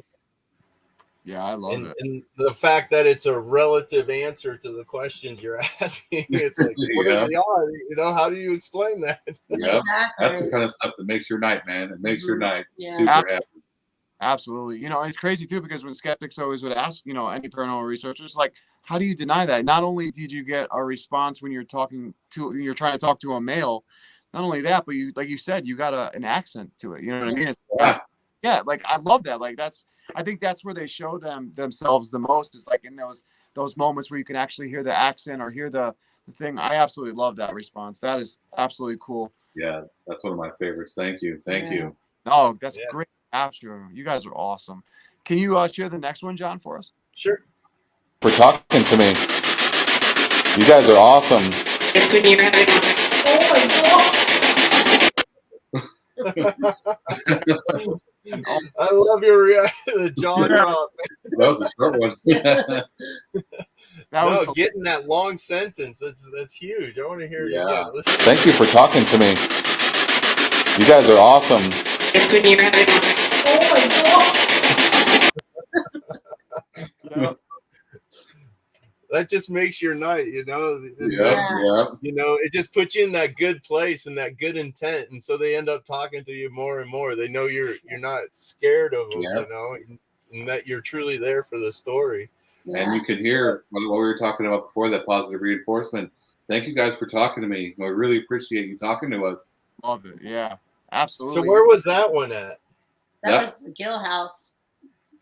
Yeah, I love it. And the fact that it's a relative answer to the questions you're asking, it's like, what are they are? How do you explain that? Yeah, that's the kind of stuff that makes your night, man. It makes your night super happy. Absolutely. It's crazy too, because when skeptics always would ask, any paranormal researchers, like, how do you deny that? Not only did you get a response when you're trying to talk to a male, not only that, but you, like you said, you got an accent to it. You know what I mean? Yeah. Like, I love that. Like, I think that's where they show themselves the most, is like in those moments where you can actually hear the accent or hear the thing. I absolutely love that response. That is absolutely cool. Yeah, that's one of my favorites. Thank you. Thank you. Oh, that's great. After you guys are awesome. Can you share the next one, John, for us? Sure. For talking to me. You guys are awesome. I love your reaction, the jaw drop. That was a short one. Getting that long sentence, that's huge. I want to hear it again. Listen. Thank you for talking to me. You guys are awesome. that just makes your night, you know. Yeah. You know, it just puts you in that good place and that good intent, and so they end up talking to you more and more. They know you're not scared of them, you know, and that you're truly there for the story. And you could hear what we were talking about before, that positive reinforcement. Thank you guys for talking to me. I really appreciate you talking to us. Love it. Yeah, absolutely. So where was that one at? That was the Gill House.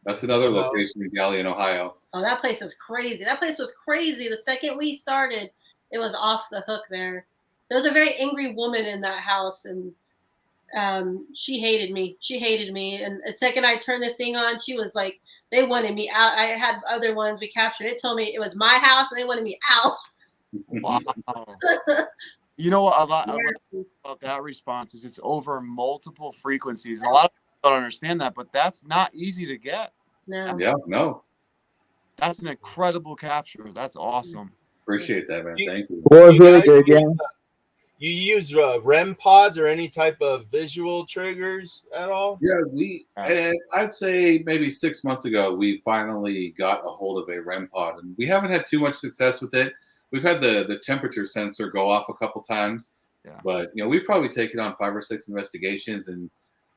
That's another location in Galion, Ohio. Oh, that place is crazy. That place was crazy. The second we started, it was off the hook there. There was a very angry woman in that house, and she hated me. And the second I turned the thing on, she was like, they wanted me out. I had other ones we captured. It told me it was my house, and they wanted me out. Wow. You know what? A lot about that response is it's over multiple frequencies. And a lot of people don't understand that, but that's not easy to get. No. Yeah, no. That's an incredible capture. That's awesome. Appreciate that, man. Thank you. Was really good, yeah. You use REM pods or any type of visual triggers at all? Yeah, I'd say maybe 6 months ago, we finally got a hold of a REM pod, and we haven't had too much success with it. We've had the temperature sensor go off a couple times, but you know, we've probably taken on 5 or 6 investigations, and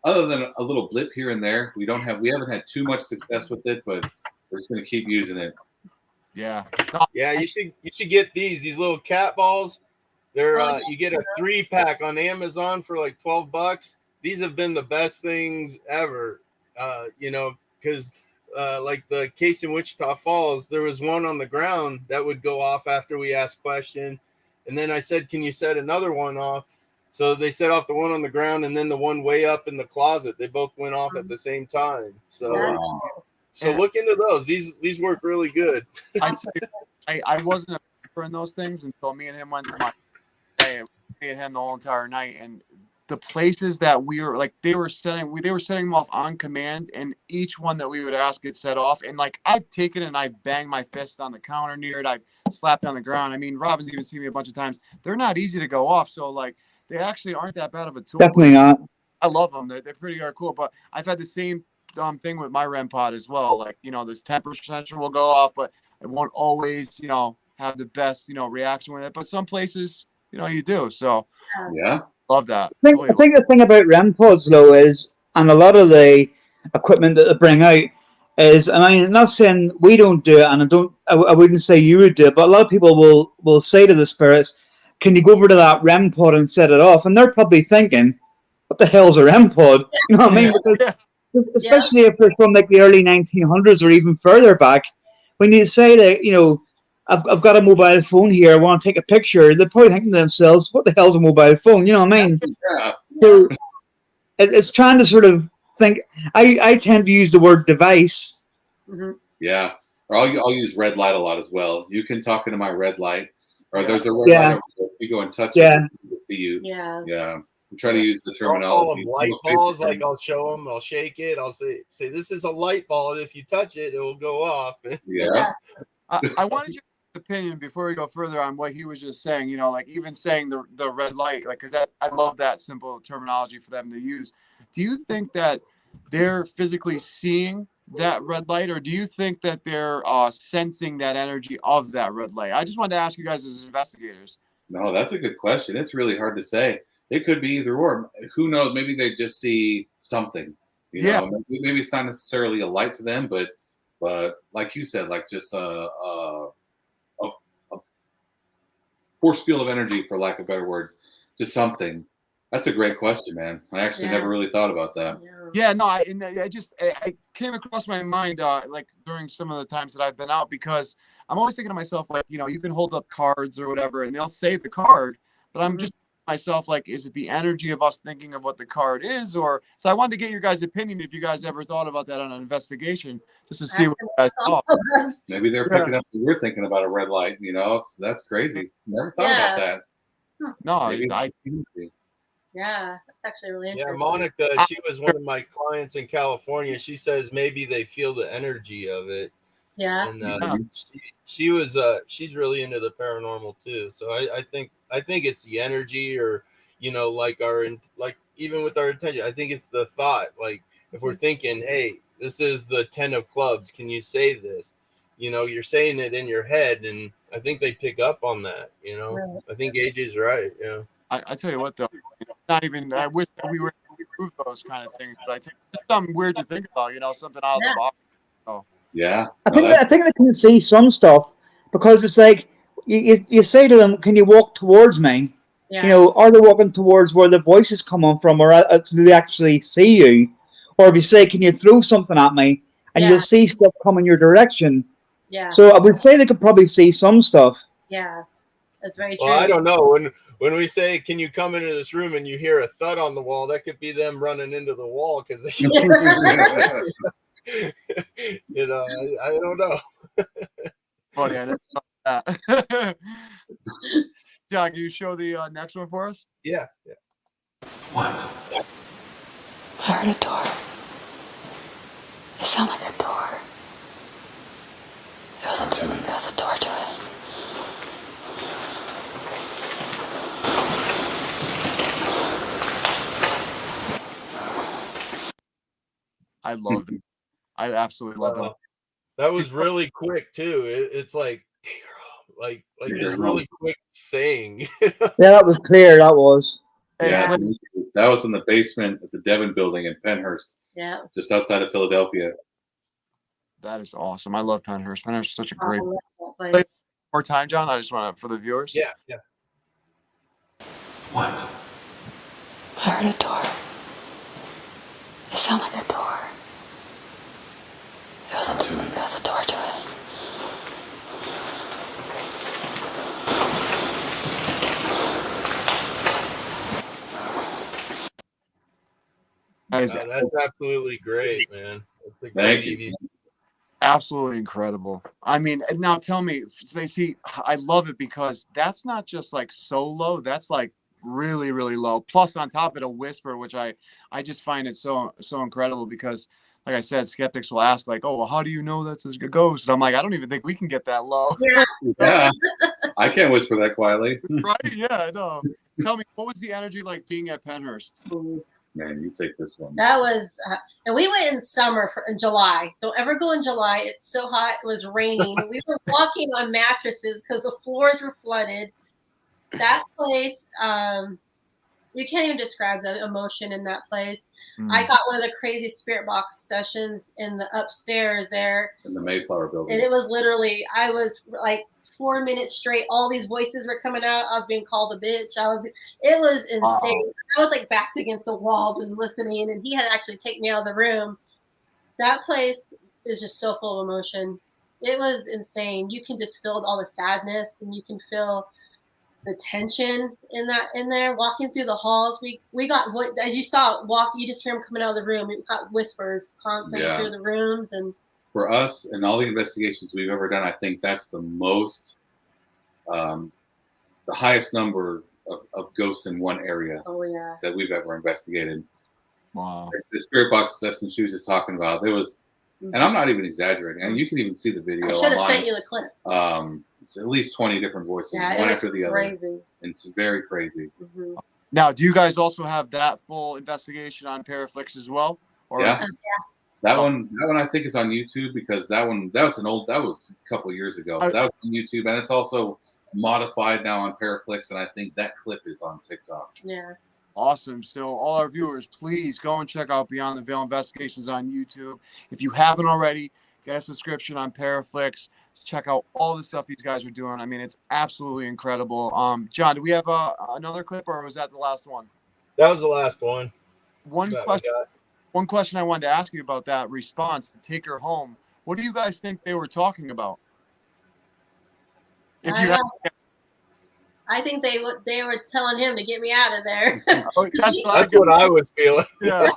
other than a little blip here and there, we haven't had too much success with it, but we're just going to keep using it. Yeah. Yeah, you should get these little cat balls. They're you get a 3-pack on Amazon for like $12. These have been the best things ever. You know, because like the case in Wichita Falls, there was one on the ground that would go off after we asked question, and then I said, "Can you set another one off?" So they set off the one on the ground, and then the one way up in the closet. They both went off at the same time. So. So look into those. These work really good. I wasn't a believer in those things until me and him went to my day. Me and him the whole entire night, and the places that we were like, they were setting them off on command, and each one that we would ask it set off. And like, I've taken it and I banged my fist on the counter near it. I've slapped on the ground. I mean, Robin's even seen me a bunch of times. They're not easy to go off. So like, they actually aren't that bad of a tool. Definitely not. I love them. They're pretty cool. But I've had the same thing with my REM pod as well. Like, you know, this temperature sensor will go off, but it won't always, you know, have the best, you know, reaction with it. But some places, you know, you do. So yeah, love that. I think the thing about REM pods though is, and a lot of the equipment that they bring out is, and I'm not saying we don't do it, and I wouldn't say you would do it, but a lot of people will say to the spirits, "Can you go over to that REM pod and set it off?" And they're probably thinking, "What the hell's a REM pod?" You know what I mean? Because especially if they're from like the early 1900s or even further back, when you say that, you know, I've got a mobile phone here, I want to take a picture, they're probably thinking to themselves, what the hell's a mobile phone? You know what I mean? Yeah. So it's trying to sort of think. I tend to use the word device. Mm-hmm. Yeah. Or I'll use red light a lot as well. You can talk into my red light, or there's a red light over there. You go and touch it, people see you. Yeah. Try to use the terminology. I'll light balls, like I'll show them, I'll shake it, I'll say this is a light ball. If you touch it, it will go off. Yeah. I wanted your opinion before we go further on what he was just saying. You know, like even saying the red light, like, because I love that simple terminology for them to use. Do you think that they're physically seeing that red light, or do you think that they're sensing that energy of that red light? I just wanted to ask you guys as investigators. No, that's a good question. It's really hard to say. It could be either or. Who knows? Maybe they just see something. You know, maybe it's not necessarily a light to them, but like you said, like just a force field of energy, for lack of better words, just something. That's a great question, man. I actually never really thought about that. Yeah, no, I came across my mind like during some of the times that I've been out, because I'm always thinking to myself, like, you know, you can hold up cards or whatever, and they'll say the card, but I'm just myself, like, is it the energy of us thinking of what the card is? Or so I wanted to get your guys' opinion if you guys ever thought about that on an investigation, just to see what you guys thought. Maybe they're picking up what we're thinking about a red light. You know, that's crazy. Never thought about that. No, yeah, that's actually really interesting. Yeah, Monica, she was one of my clients in California. She says maybe they feel the energy of it. Yeah. And she was she's really into the paranormal too. So I think it's the energy, or, you know, like even with our intention, I think it's the thought. Like if we're thinking, hey, this is the 10 of clubs, can you say this? you're saying it in your head, and I think they pick up on that. Right. I think AJ's right. Yeah. I tell you what, though, not even. I wish that we were able to prove those kind of things, but I think it's something weird to think about. Something out of the box. So. Yeah. I think they can see some stuff because it's like you say to them, "Can you walk towards me?" Yeah. Are they walking towards where the voices come on from, or do they actually see you? Or if you say, "Can you throw something at me?" and you'll see stuff coming your direction. Yeah. So I would say they could probably see some stuff. Yeah, that's very true. Well, I don't know. When we say, "Can you come into this room?" and you hear a thud on the wall, that could be them running into the wall because they can't see. I don't know. Funny, I didn't know that. John, can you show the next one for us? Yeah. What? I heard a door. It sounded like a door. There was a door to it. I love it. I absolutely love it. That was really quick too. It's like just really quick saying. Yeah, that was clear. That was. Yeah, that was in the basement of the Devon building in Pennhurst. Yeah. Just outside of Philadelphia. That is awesome. I love Pennhurst. Pennhurst is such a great place. More time, John. I just want to, for the viewers. Yeah. What? I heard a door. It sounded like a door. There was a door to it. That's absolutely great, man. Thank you. Absolutely incredible. I mean, now tell me, Stacey, I love it because that's not just like so low. That's like really, really low. Plus, on top of it, a whisper, which I just find it so incredible because, like I said, skeptics will ask like, "Oh, well, how do you know that's a ghost?" And I'm like, I don't even think we can get that low. Yeah, I can't whisper that quietly. Right? Yeah, I know. Tell me, what was the energy like being at Pennhurst? Man, you take this one. That was, and we went in summer in July. Don't ever go in July. It's so hot. It was raining. We were walking on mattresses because the floors were flooded. That place, we can't even describe the emotion in that place. I got one of the craziest spirit box sessions in the upstairs there. In the Mayflower building. And it was literally, I was like 4 minutes straight. All these voices were coming out. I was being called a bitch. It was insane. Wow. I was like backed against the wall just listening, and he had to actually take me out of the room. That place is just so full of emotion. It was insane. You can just feel all the sadness, and you can feel the tension in there. Walking through the halls, we got what, as you saw, you just hear him coming out of the room. We got whispers constantly through the rooms. And for us and all the investigations we've ever done, I think that's the most, the highest number of ghosts in one area that we've ever investigated. Wow. The spirit box session she was just talking about, there was, and I'm not even exaggerating, and you can even see the video. I should have sent you the clip. It's at least 20 different voices, one after the other. It's very crazy. Mm-hmm. Now, do you guys also have that full investigation on Paraflixx as well? Or That one I think is on YouTube because that was a couple of years ago. So that was on YouTube, and it's also modified now on Paraflixx, and I think that clip is on TikTok. Yeah. Awesome. So all our viewers, please go and check out Beyond the Veil Investigations on YouTube. If you haven't already, get a subscription on Paraflixx. Check out all the stuff these guys are doing. I mean, it's absolutely incredible. John, do we have another clip, or was that the last one? That was the last one. One question I wanted to ask you about that response to take her home. What do you guys think they were talking about? I think they were telling him to get me out of there. That's what I was feeling. Yeah.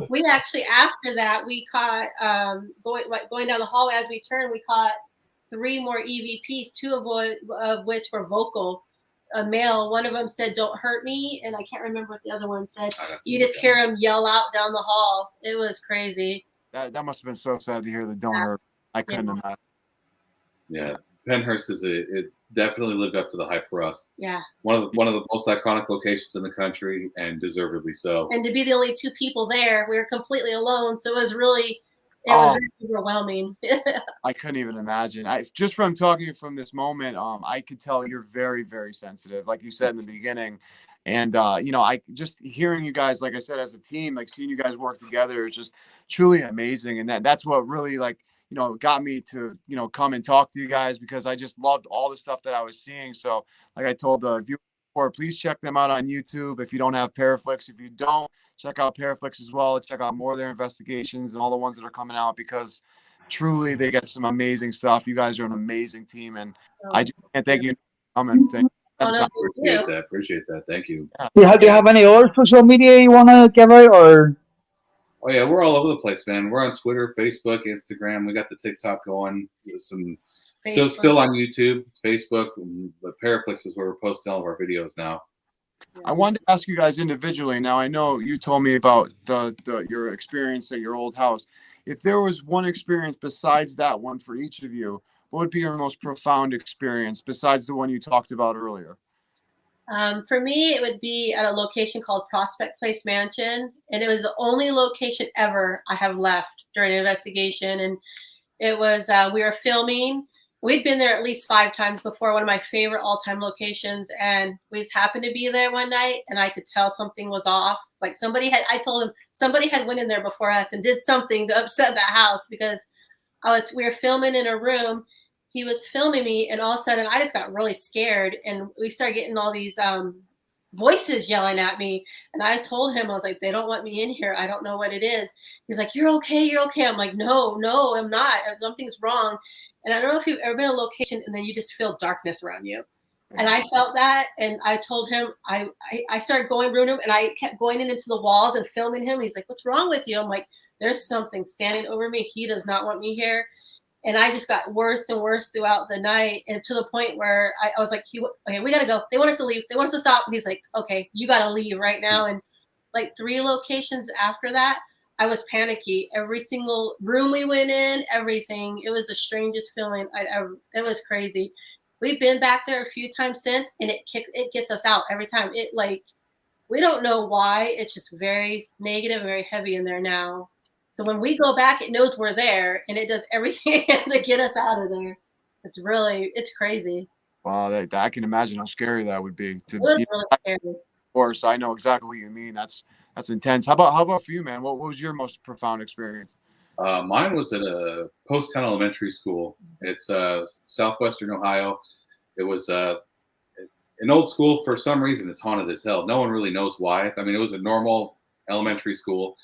We actually, after that, we caught going down the hallway as we turned. We caught 3 more EVPs, 2 of which were vocal. A male. One of them said, "Don't hurt me," and I can't remember what the other one said. You just hear him yell out down the hall. It was crazy. That must have been so sad to hear the "Don't hurt." I couldn't imagine. Yeah, Pennhurst it definitely lived up to the hype for us. Yeah. One of the most iconic locations in the country, and deservedly so. And to be the only 2 people there, we were completely alone. So it was really It was very overwhelming. I couldn't even imagine. Just from talking from this moment, I could tell you're very, very sensitive, like you said in the beginning. And I just hearing you guys, like I said, as a team, like seeing you guys work together is just truly amazing. And that's what really got me to, come and talk to you guys, because I just loved all the stuff that I was seeing. So like I told the viewers before, please check them out on YouTube. If you don't have Paraflixx, if you don't, check out Paraflixx as well. Check out more of their investigations and all the ones that are coming out, because truly they get some amazing stuff. You guys are an amazing team, and I just can't thank you for coming. Appreciate that. Thank you. Do you have any other social media you want to give out, or? Oh yeah, we're all over the place, man. We're on Twitter, Facebook, Instagram. We got the TikTok going. Some still on YouTube, Facebook, but Paraflixx is where we're posting all of our videos now. I wanted to ask you guys individually. Now, I know you told me about your experience at your old house. If there was one experience besides that one for each of you, what would be your most profound experience besides the one you talked about earlier? For me, it would be at a location called Prospect Place Mansion, and it was the only location ever I have left during an investigation. And it was we were filming. We'd been there at least 5 times before, one of my favorite all-time locations, and we just happened to be there one night, and I could tell something was off. Like I told him somebody had went in there before us and did something to upset that house, because we were filming in a room. He was filming me, and all of a sudden I just got really scared, and we started getting all these voices yelling at me. And I told him, I was like, they don't want me in here. I don't know what it is. He's like, you're okay. You're okay. I'm like, no, I'm not. Something's wrong. And I don't know if you've ever been in a location and then you just feel darkness around you. And I felt that. And I told him, I started going around him, and I kept going into the walls and filming him. He's like, what's wrong with you? I'm like, there's something standing over me. He does not want me here. And I just got worse and worse throughout the night, and to the point where I was like, okay, we got to go. They want us to leave. They want us to stop. And he's like, okay, you got to leave right now. And like 3 locations after that, I was panicky. Every single room we went in, everything. It was the strangest feeling I'd ever. It was crazy. We've been back there a few times since, and it gets us out every time. We don't know why. It's just very negative and very heavy in there now. So when we go back, it knows we're there, and it does everything to get us out of there. It's crazy. Wow, I can imagine how scary that would be. It was really scary. Of course, I know exactly what you mean. That's intense. How about for you, man? What was your most profound experience? Mine was at a Post-Town Elementary School. It's southwestern Ohio. It was an old school. For some reason, it's haunted as hell. No one really knows why. I mean, it was a normal elementary school.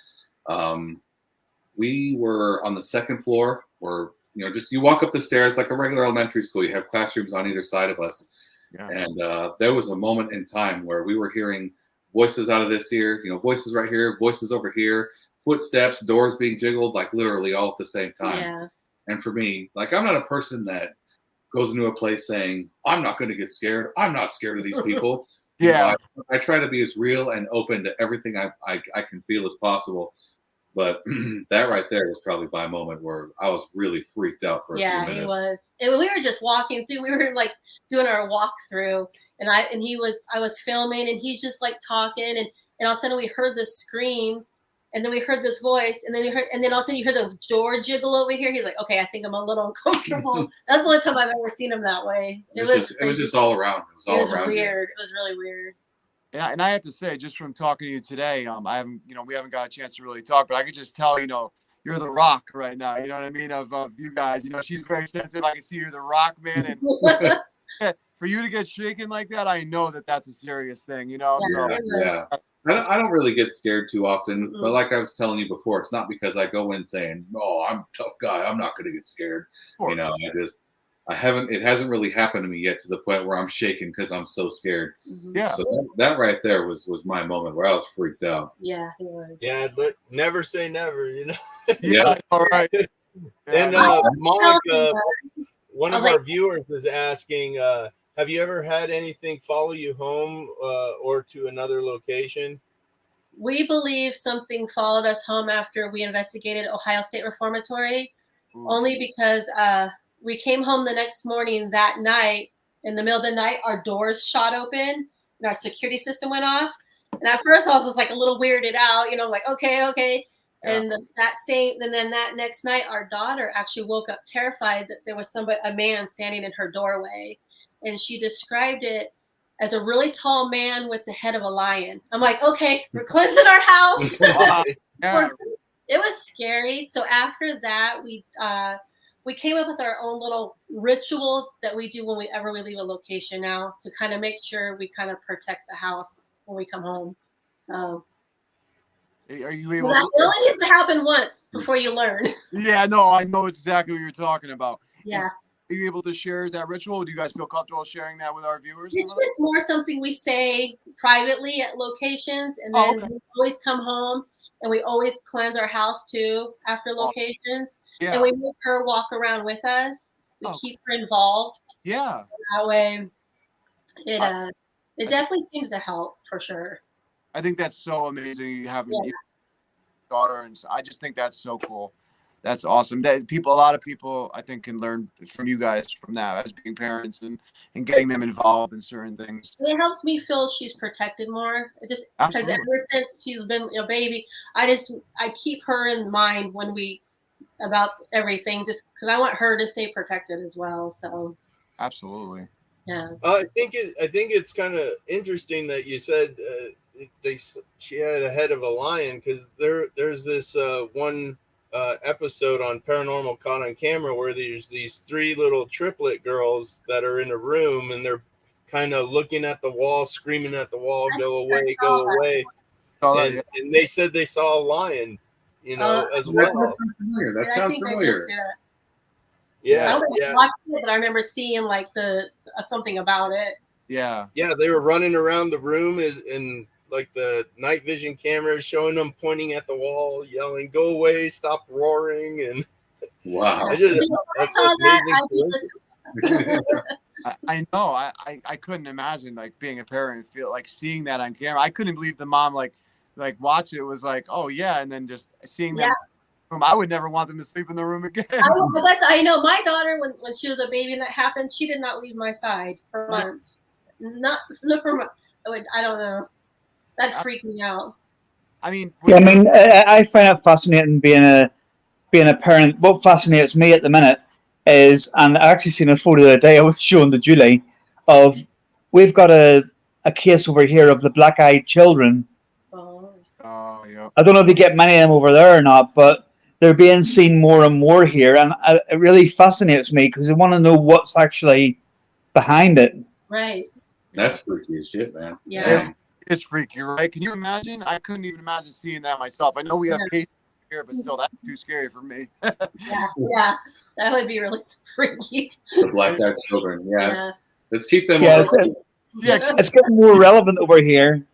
We were on the 2nd floor, where just you walk up the stairs like a regular elementary school. You have classrooms on either side of us. Yeah. And there was a moment in time where we were hearing voices out of this ear, voices right here, voices over here, footsteps, doors being jiggled, like literally all at the same time. Yeah. And for me, like, I'm not a person that goes into a place saying, I'm not going to get scared. I'm not scared of these people. Yeah. I try to be as real and open to everything I can feel as possible. But that right there was probably my moment where I was really freaked out for a few minutes. Yeah, he was. And we were just walking through. We were like doing our walkthrough, and I was filming, and he's just like talking, and all of a sudden we heard this scream, and then we heard this voice, and then all of a sudden you hear the door jiggle over here. He's like, okay, I think I'm a little uncomfortable. That's the only time I've ever seen him that way. It was just all around. It was weird. Here. It was really weird. And I have to say, just from talking to you today, we haven't got a chance to really talk, but I could just tell, you're the rock right now. You know what I mean? Of you guys, she's very sensitive. I can see you're the rock, man. And for you to get shaken like that, I know that that's a serious thing, Yeah. So yeah. I don't really get scared too often, but like I was telling you before, it's not because I go in saying, "Oh, I'm a tough guy. I'm not going to get scared." It hasn't really happened to me yet to the point where I'm shaking because I'm so scared. Yeah. So that right there was my moment where I was freaked out. Yeah, he was. Yeah, but never say never, Yeah. All right. And Monica, one of our viewers is asking, have you ever had anything follow you home or to another location? We believe something followed us home after we investigated Ohio State Reformatory, only because we came home the next morning that night. In the middle of the night, our doors shot open and our security system went off. And at first I was just like a little weirded out, like, okay. And then that next night, our daughter actually woke up terrified that there was a man standing in her doorway, and she described it as a really tall man with the head of a lion. I'm like, okay, we're cleansing our house. Yeah. It was scary. So after that, we came up with our own little ritual that we do whenever we leave a location now to kind of make sure we kind of protect the house when we come home. Are you able? It only needs to happen once before you learn. Yeah, no, I know exactly what you're talking about. Yeah. Are you able to share that ritual? Do you guys feel comfortable sharing that with our viewers? It's just more something we say privately at locations, and then we always come home and we always cleanse our house too after locations. Yeah. And we make her walk around with us. We keep her involved. Yeah. That way, it definitely seems to help for sure. I think that's so amazing. You have a daughter, and I just think that's so cool. That's awesome. A lot of people, I think, can learn from you guys from that as being parents and getting them involved in certain things. It helps me feel she's protected more. It just because ever since she's been a baby, I keep her in mind about everything, just because I want her to stay protected as well. So absolutely, yeah. I think it's kind of interesting that you said she had a head of a lion, because there's this one episode on Paranormal Caught on Camera where there's these 3 little triplet girls that are in a room, and they're kind of looking at the wall, screaming at the wall, go away, go away. And they said they saw a lion, as well. That sounds familiar. That sounds familiar. Yeah, I don't watch it, but I remember seeing like something about it. Yeah. Yeah, they were running around the room and like the night vision cameras showing them pointing at the wall, yelling, "Go away! Stop roaring!" And wow, I know. I couldn't imagine like being a parent and feel like seeing that on camera. I couldn't believe the mom like watch it was like, oh yeah, and then just seeing that. I would never want them to sleep in the room again. I know my daughter when she was a baby and that happened, she did not leave my side for months. Not for months. I don't know. That freaked me out. I mean, I find it fascinating being a parent. What fascinates me at the minute is, and I actually seen a photo the other day I was showing to Julie, of we've got a case over here of the black-eyed children. Oh, yeah. I don't know if they get many of them over there or not, but they're being seen more and more here, and it really fascinates me because I want to know what's actually behind it. Right. That's freaky as shit, man. Yeah. It's freaky, right? Can you imagine? I couldn't even imagine seeing that myself. I know we have cases here, but still, that's too scary for me. Yeah, that would be really freaky. The black-eyed children, yeah. Let's keep them. It's getting more relevant over here.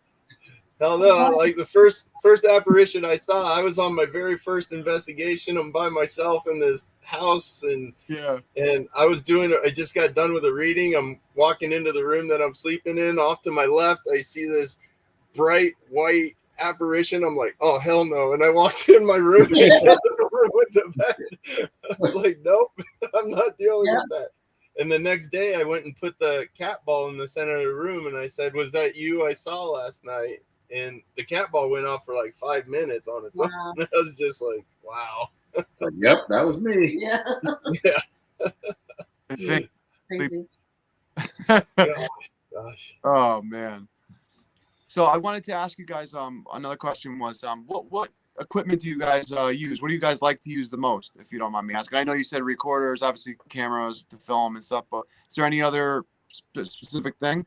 Hell no! Like the first apparition I saw, I was on my very first investigation. I'm by myself in this house, and I just got done with a reading. I'm walking into the room that I'm sleeping in. Off to my left, I see this bright white apparition. I'm like, oh hell no! And I walked in my room and shut the room with the bed. I was like, nope, I'm not dealing with that. And the next day, I went and put the cat ball in the center of the room, and I said, "Was that you I saw last night?" And the cat ball went off for like 5 minutes on its own. I was just like, wow. Yep, that was me. Yeah. Crazy. Gosh. Oh man. So I wanted to ask you guys. Another question was, what equipment do you guys use? What do you guys like to use the most, if you don't mind me asking? I know you said recorders, obviously cameras to film and stuff, but is there any other specific thing?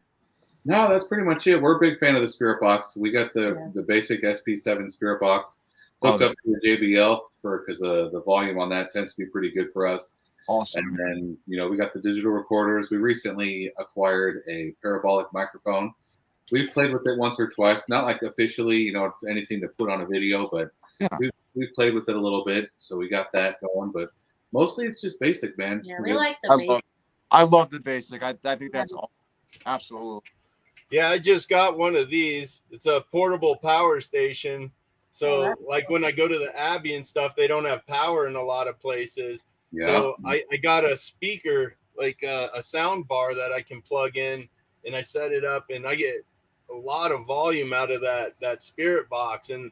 No, that's pretty much it. We're a big fan of the Spirit Box. We got the basic SP7 Spirit Box hooked up to the JBL because the volume on that tends to be pretty good for us. Awesome. And then, we got the digital recorders. We recently acquired a parabolic microphone. We've played with it once or twice, not like officially, anything to put on a video, but we've played with it a little bit. So we got that going, but mostly it's just basic, man. Yeah, we like the basic. I love the basic. I think that's all. Absolutely. Yeah, I just got one of these. It's a portable power station. So like when I go to the Abbey and stuff, they don't have power in a lot of places. Yeah. So I got a speaker, like a sound bar that I can plug in, and I set it up, and I get a lot of volume out of that Spirit Box. And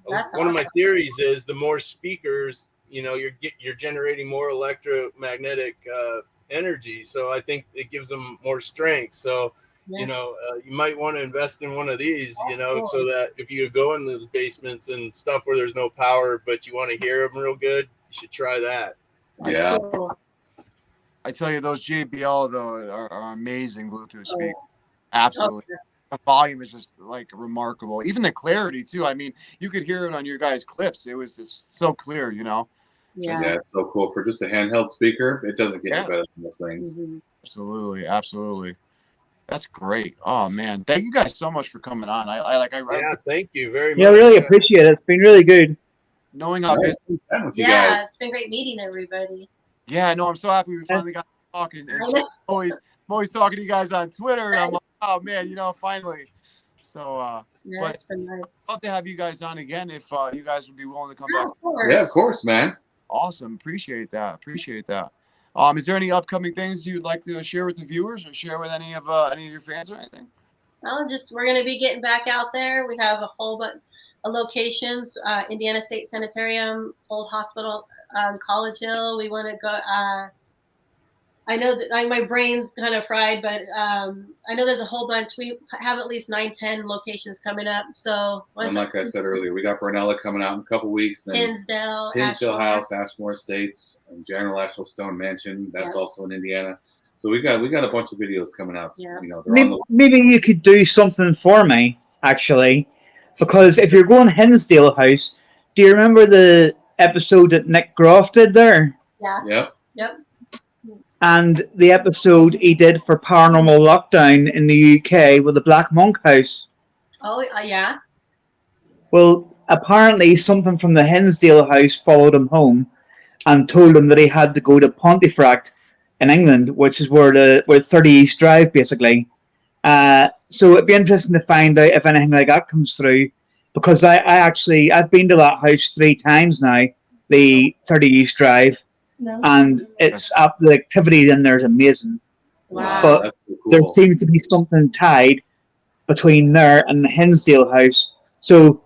That's one of my awesome. theories is the more speakers, you're generating more electromagnetic energy. So I think it gives them more strength. So, Yeah. you might want to invest in one of these, Cool. so that if you go in those basements and stuff where there's no power, but you want to hear them real good, you should try that. That's Yeah. cool. I tell you, those JBL though are amazing Bluetooth speakers. Oh, Absolutely. yeah. The volume is just like remarkable. Even the clarity too. I mean, you could hear it on your guys' clips. It was just so clear, Yeah. Yeah, it's so cool. For just a handheld speaker, it doesn't get Yeah. any better than those things. Mhm. Absolutely, absolutely. That's great. Oh man, thank you guys so much for coming on. Yeah, thank you very much. Yeah, really appreciate it. It's been really good. knowing how busy. With you Yeah, guys. it's been great meeting everybody. Yeah, no, I'm so happy we finally got talking. And I'm always talking to you guys on Twitter, and I'm like, oh man, finally. So, Yeah, but it's been nice. I'd love to have you guys on again if you guys would be willing to come Yeah, back. of course. Yeah, of course, man. Awesome, appreciate that. Is there any upcoming things you'd like to share with the viewers, or share with any of your fans or anything? Well, we're going to be getting back out there. We have a whole bunch of locations: Indiana State Sanitarium, Old Hospital, College Hill. We want to go. I know that my brain's kind of fried, but I know there's a whole bunch. We have at least 9-10 locations coming up. So, And like I said earlier, we got Brunella coming out in a couple weeks. Then Hinsdale Ashmore House, Ashmore Estates, and General Asheville Stone Mansion. That's Yeah. also in Indiana. So we got a bunch of videos coming out. Yeah. They're on the Maybe you could do something for me, actually, because if you're going Hinsdale House, do you remember the episode that Nick Groff did there? Yeah. Yep. And the episode he did for Paranormal Lockdown in the UK with the Black Monk House. Oh, yeah. Well, apparently something from the Hinsdale House followed him home and told him that he had to go to Pontefract in England, which is where 30 East Drive, basically. So it'd be interesting to find out if anything like that comes through, because I've been to that house 3 times now, the 30 East Drive, and the activity in there is amazing. Wow. But That's so cool. there seems to be something tied between there and the Hinsdale House. So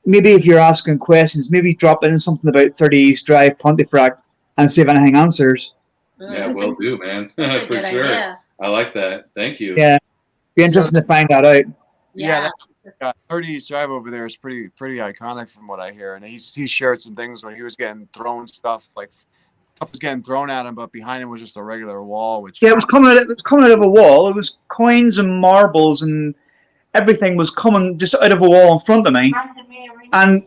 maybe if you're asking questions, maybe drop in something about 30 East Drive, Pontefract, and see if anything answers. Yeah, will do, man. That's a For good sure. idea. I like that. Thank you. Yeah, be interesting to find that out. Yeah, 30 East Drive over there is pretty iconic from what I hear. And he shared some things when he was getting thrown stuff was getting thrown at him, but behind him was just a regular wall. Which it was coming out of a wall. It was coins and marbles and everything was coming just out of a wall in front of me, and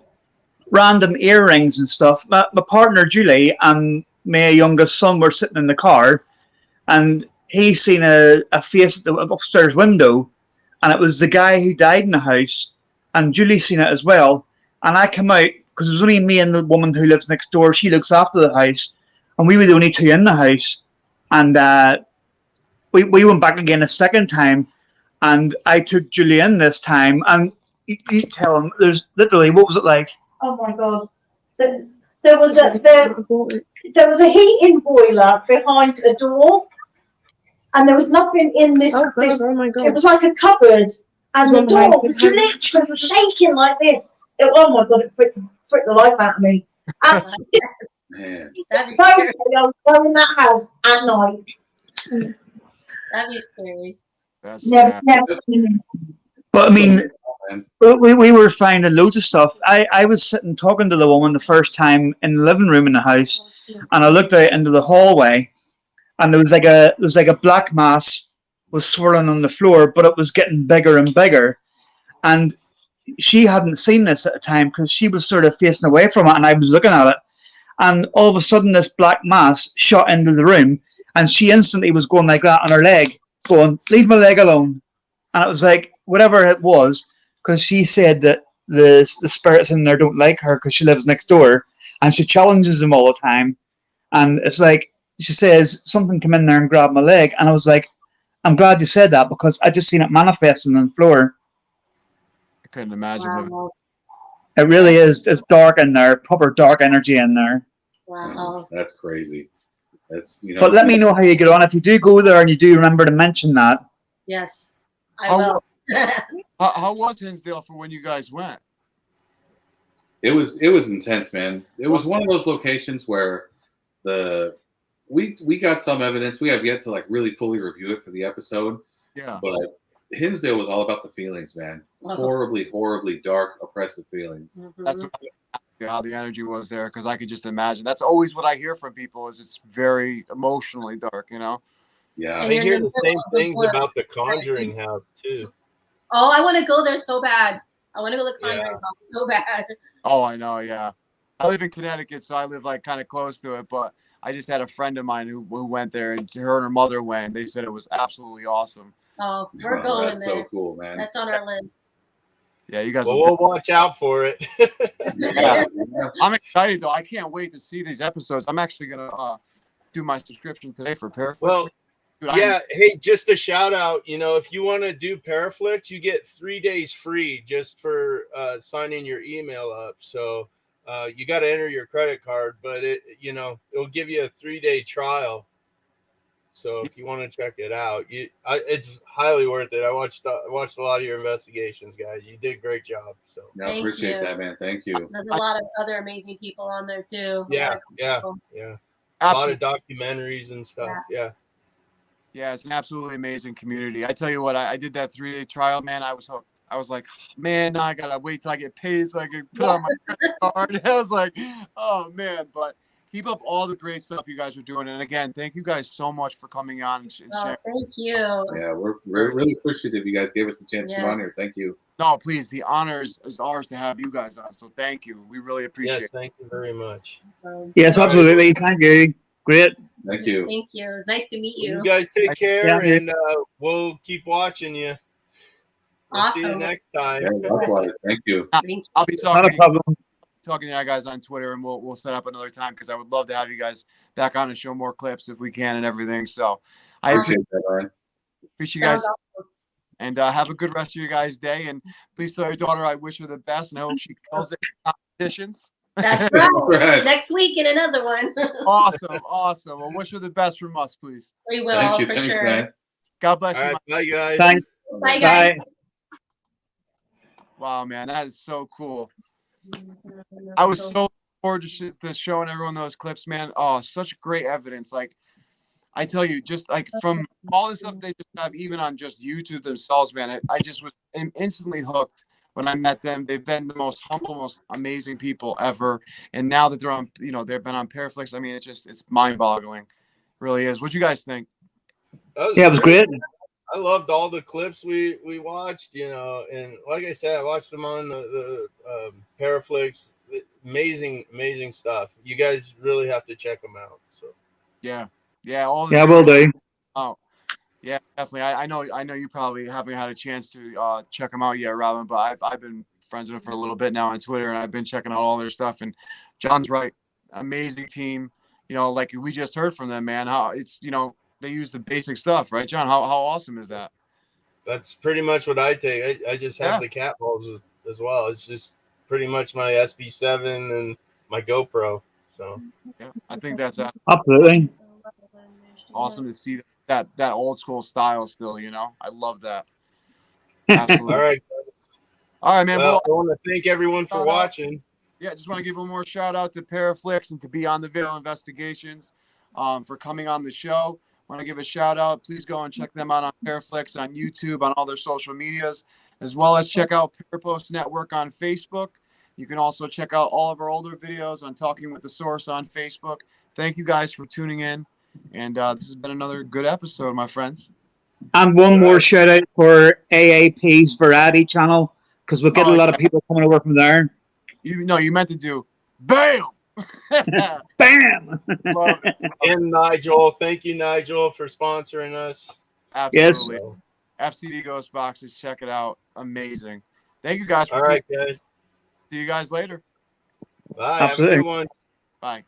random earrings and stuff. My partner Julie and my youngest son were sitting in the car, and he seen a face at the upstairs window, and it was the guy who died in the house, and Julie seen it as well. And I come out because it was only me and the woman who lives next door. She looks after the house, and we were the only 2 in the house. And we went back again a second time, and I took Julie in this time. And you tell him, there's literally, what was it like? Oh my God! There was a heating boiler behind a door, and there was nothing in this. Oh my God! It was like a cupboard, and the door was literally shaking like this. Oh my God! It freaked the life out of me. Absolutely. Man. That'd be So scary. I was going in that house at night. That'd be scary. Never seen But I mean, we were finding loads of stuff. I was sitting talking to the woman the first time in the living room in the house, and I looked out into the hallway, and there was like a black mass was swirling on the floor, but it was getting bigger and bigger. And she hadn't seen this at the time because she was sort of facing away from it, and I was looking at it. And all of a sudden, this black mass shot into the room, and she instantly was going like that on her leg, going, "Leave my leg alone." And it was like, whatever it was, because she said that the spirits in there don't like her because she lives next door, and she challenges them all the time. And it's like, she says, something come in there and grabbed my leg. And I was like, I'm glad you said that, because I just seen it manifesting on the floor. I couldn't imagine. Wow. It really is. It's dark in there, proper dark energy in there. Wow. That's crazy. That's But let me know how you get on. If you do go there and you do remember to mention that. Yes, I will. How was Hinsdale for when you guys went? It was intense, man. It was one of those locations where we got some evidence. We have yet to like really fully review it for the episode. Yeah. But Hinsdale was all about the feelings, man. Horribly, horribly dark, oppressive feelings. That's how the energy was there, because I could just imagine. That's always what I hear from people is it's very emotionally dark, you know? Yeah. I hear the same things about the Conjuring house too. Oh, I want to go there so bad. I want to go to the Conjuring house so bad. Oh, I know, yeah. I live in Connecticut, so I live like kind of close to it, but I just had a friend of mine who went there, and her and her mother went. They said it was absolutely awesome. Oh, we're going that's there. So cool, man. That's on our list. Yeah, you guys. Well, we'll watch out for it. Yeah. I'm excited though. I can't wait to see these episodes. I'm actually gonna do my subscription today for Paraflixx. Well, dude, yeah. Hey, just a shout out. You know, if you want to do Paraflixx, you get 3 days free just for signing your email up. So you got to enter your credit card, but it'll give you a 3-day trial. So if you want to check it out, it's highly worth it. I watched a lot of your investigations, guys. You did a great job. So I appreciate that, man. Thank you. There's a lot of other amazing people on there too. Yeah. A lot of documentaries and stuff. Yeah. Yeah, it's an absolutely amazing community. I tell you what, I did that 3-day trial, man. I was hooked. I was like, man, now I gotta wait till I get paid so I can put on my credit card. I was like, oh man, but keep up all the great stuff you guys are doing. And again, thank you guys so much for coming on and sharing. Thank you. Yeah, we're really appreciative you guys gave us the chance to come on here. Thank you. No, please, the honor is ours to have you guys on. So thank you. We really appreciate it. Yes, thank you very much. Yes, absolutely. Thank you. Great. Thank you. Thank you. It was nice to meet you. You guys take care, and we'll keep watching you. We'll see you next time. Yeah, likewise. Thank you. I'll be talking. Not a problem. Talking to you guys on Twitter, and we'll set up another time because I would love to have you guys back on and show more clips if we can and everything. So I appreciate that, Ryan. Appreciate you guys, and have a good rest of your guys' day. And please tell your daughter I wish her the best, and I hope she kills it in competitions. That's right. Next week in another one. Awesome. Well, wish her the best from us, please. We will. Thank you. Thanks, sure. man. God bless you. Right, bye, guys. Thanks. Bye, guys. Bye. Wow, man, that is so cool. I was so forward to showing everyone those clips, man. Oh, such great evidence. Like, I tell you, just like from all the stuff they just have, even on just YouTube themselves, man, I just was instantly hooked when I met them. They've been the most humble, most amazing people ever. And now that they're on, they've been on Paraflixx. I mean, it's mind-boggling. It really is. What'd you guys think? It was great. I loved all the clips we watched, and like I said, I watched them on the Paraflixx. Amazing stuff. You guys really have to check them out. So yeah, will do. Oh, yeah, definitely. I know you probably haven't had a chance to check them out yet, Robin. But I've been friends with them for a little bit now on Twitter, and I've been checking out all their stuff. And John's right, amazing team. Like we just heard from them, man. How it's they use the basic stuff, right, John? How awesome is that? That's pretty much what I take. I just have the cat balls as well. It's just pretty much my SB7 and my GoPro. So yeah, I think that's absolutely awesome to see that old school style still. I love that. Absolutely. All right, man. Well, I want to thank everyone for watching. Yeah, just want to give one more shout out to Paraflixx and to Beyond the Veil Investigations for coming on the show. Want to give a shout out. Please go and check them out on Paraflixx, on YouTube, on all their social medias, as well as check out Parapost Network on Facebook. You can also check out all of our older videos on Talking with the Source on Facebook. Thank you guys for tuning in. And this has been another good episode, my friends. And one more shout out for AAP's Variety channel, because we'll get a lot of people coming over from there. You meant to do BAM! Bam! And Nigel, thank you, Nigel, for sponsoring us. Absolutely. Yes. FCD Ghost Boxes, check it out. Amazing. Thank you guys for all right, guys. See you guys later. Bye. Absolutely. Have a good one. Bye.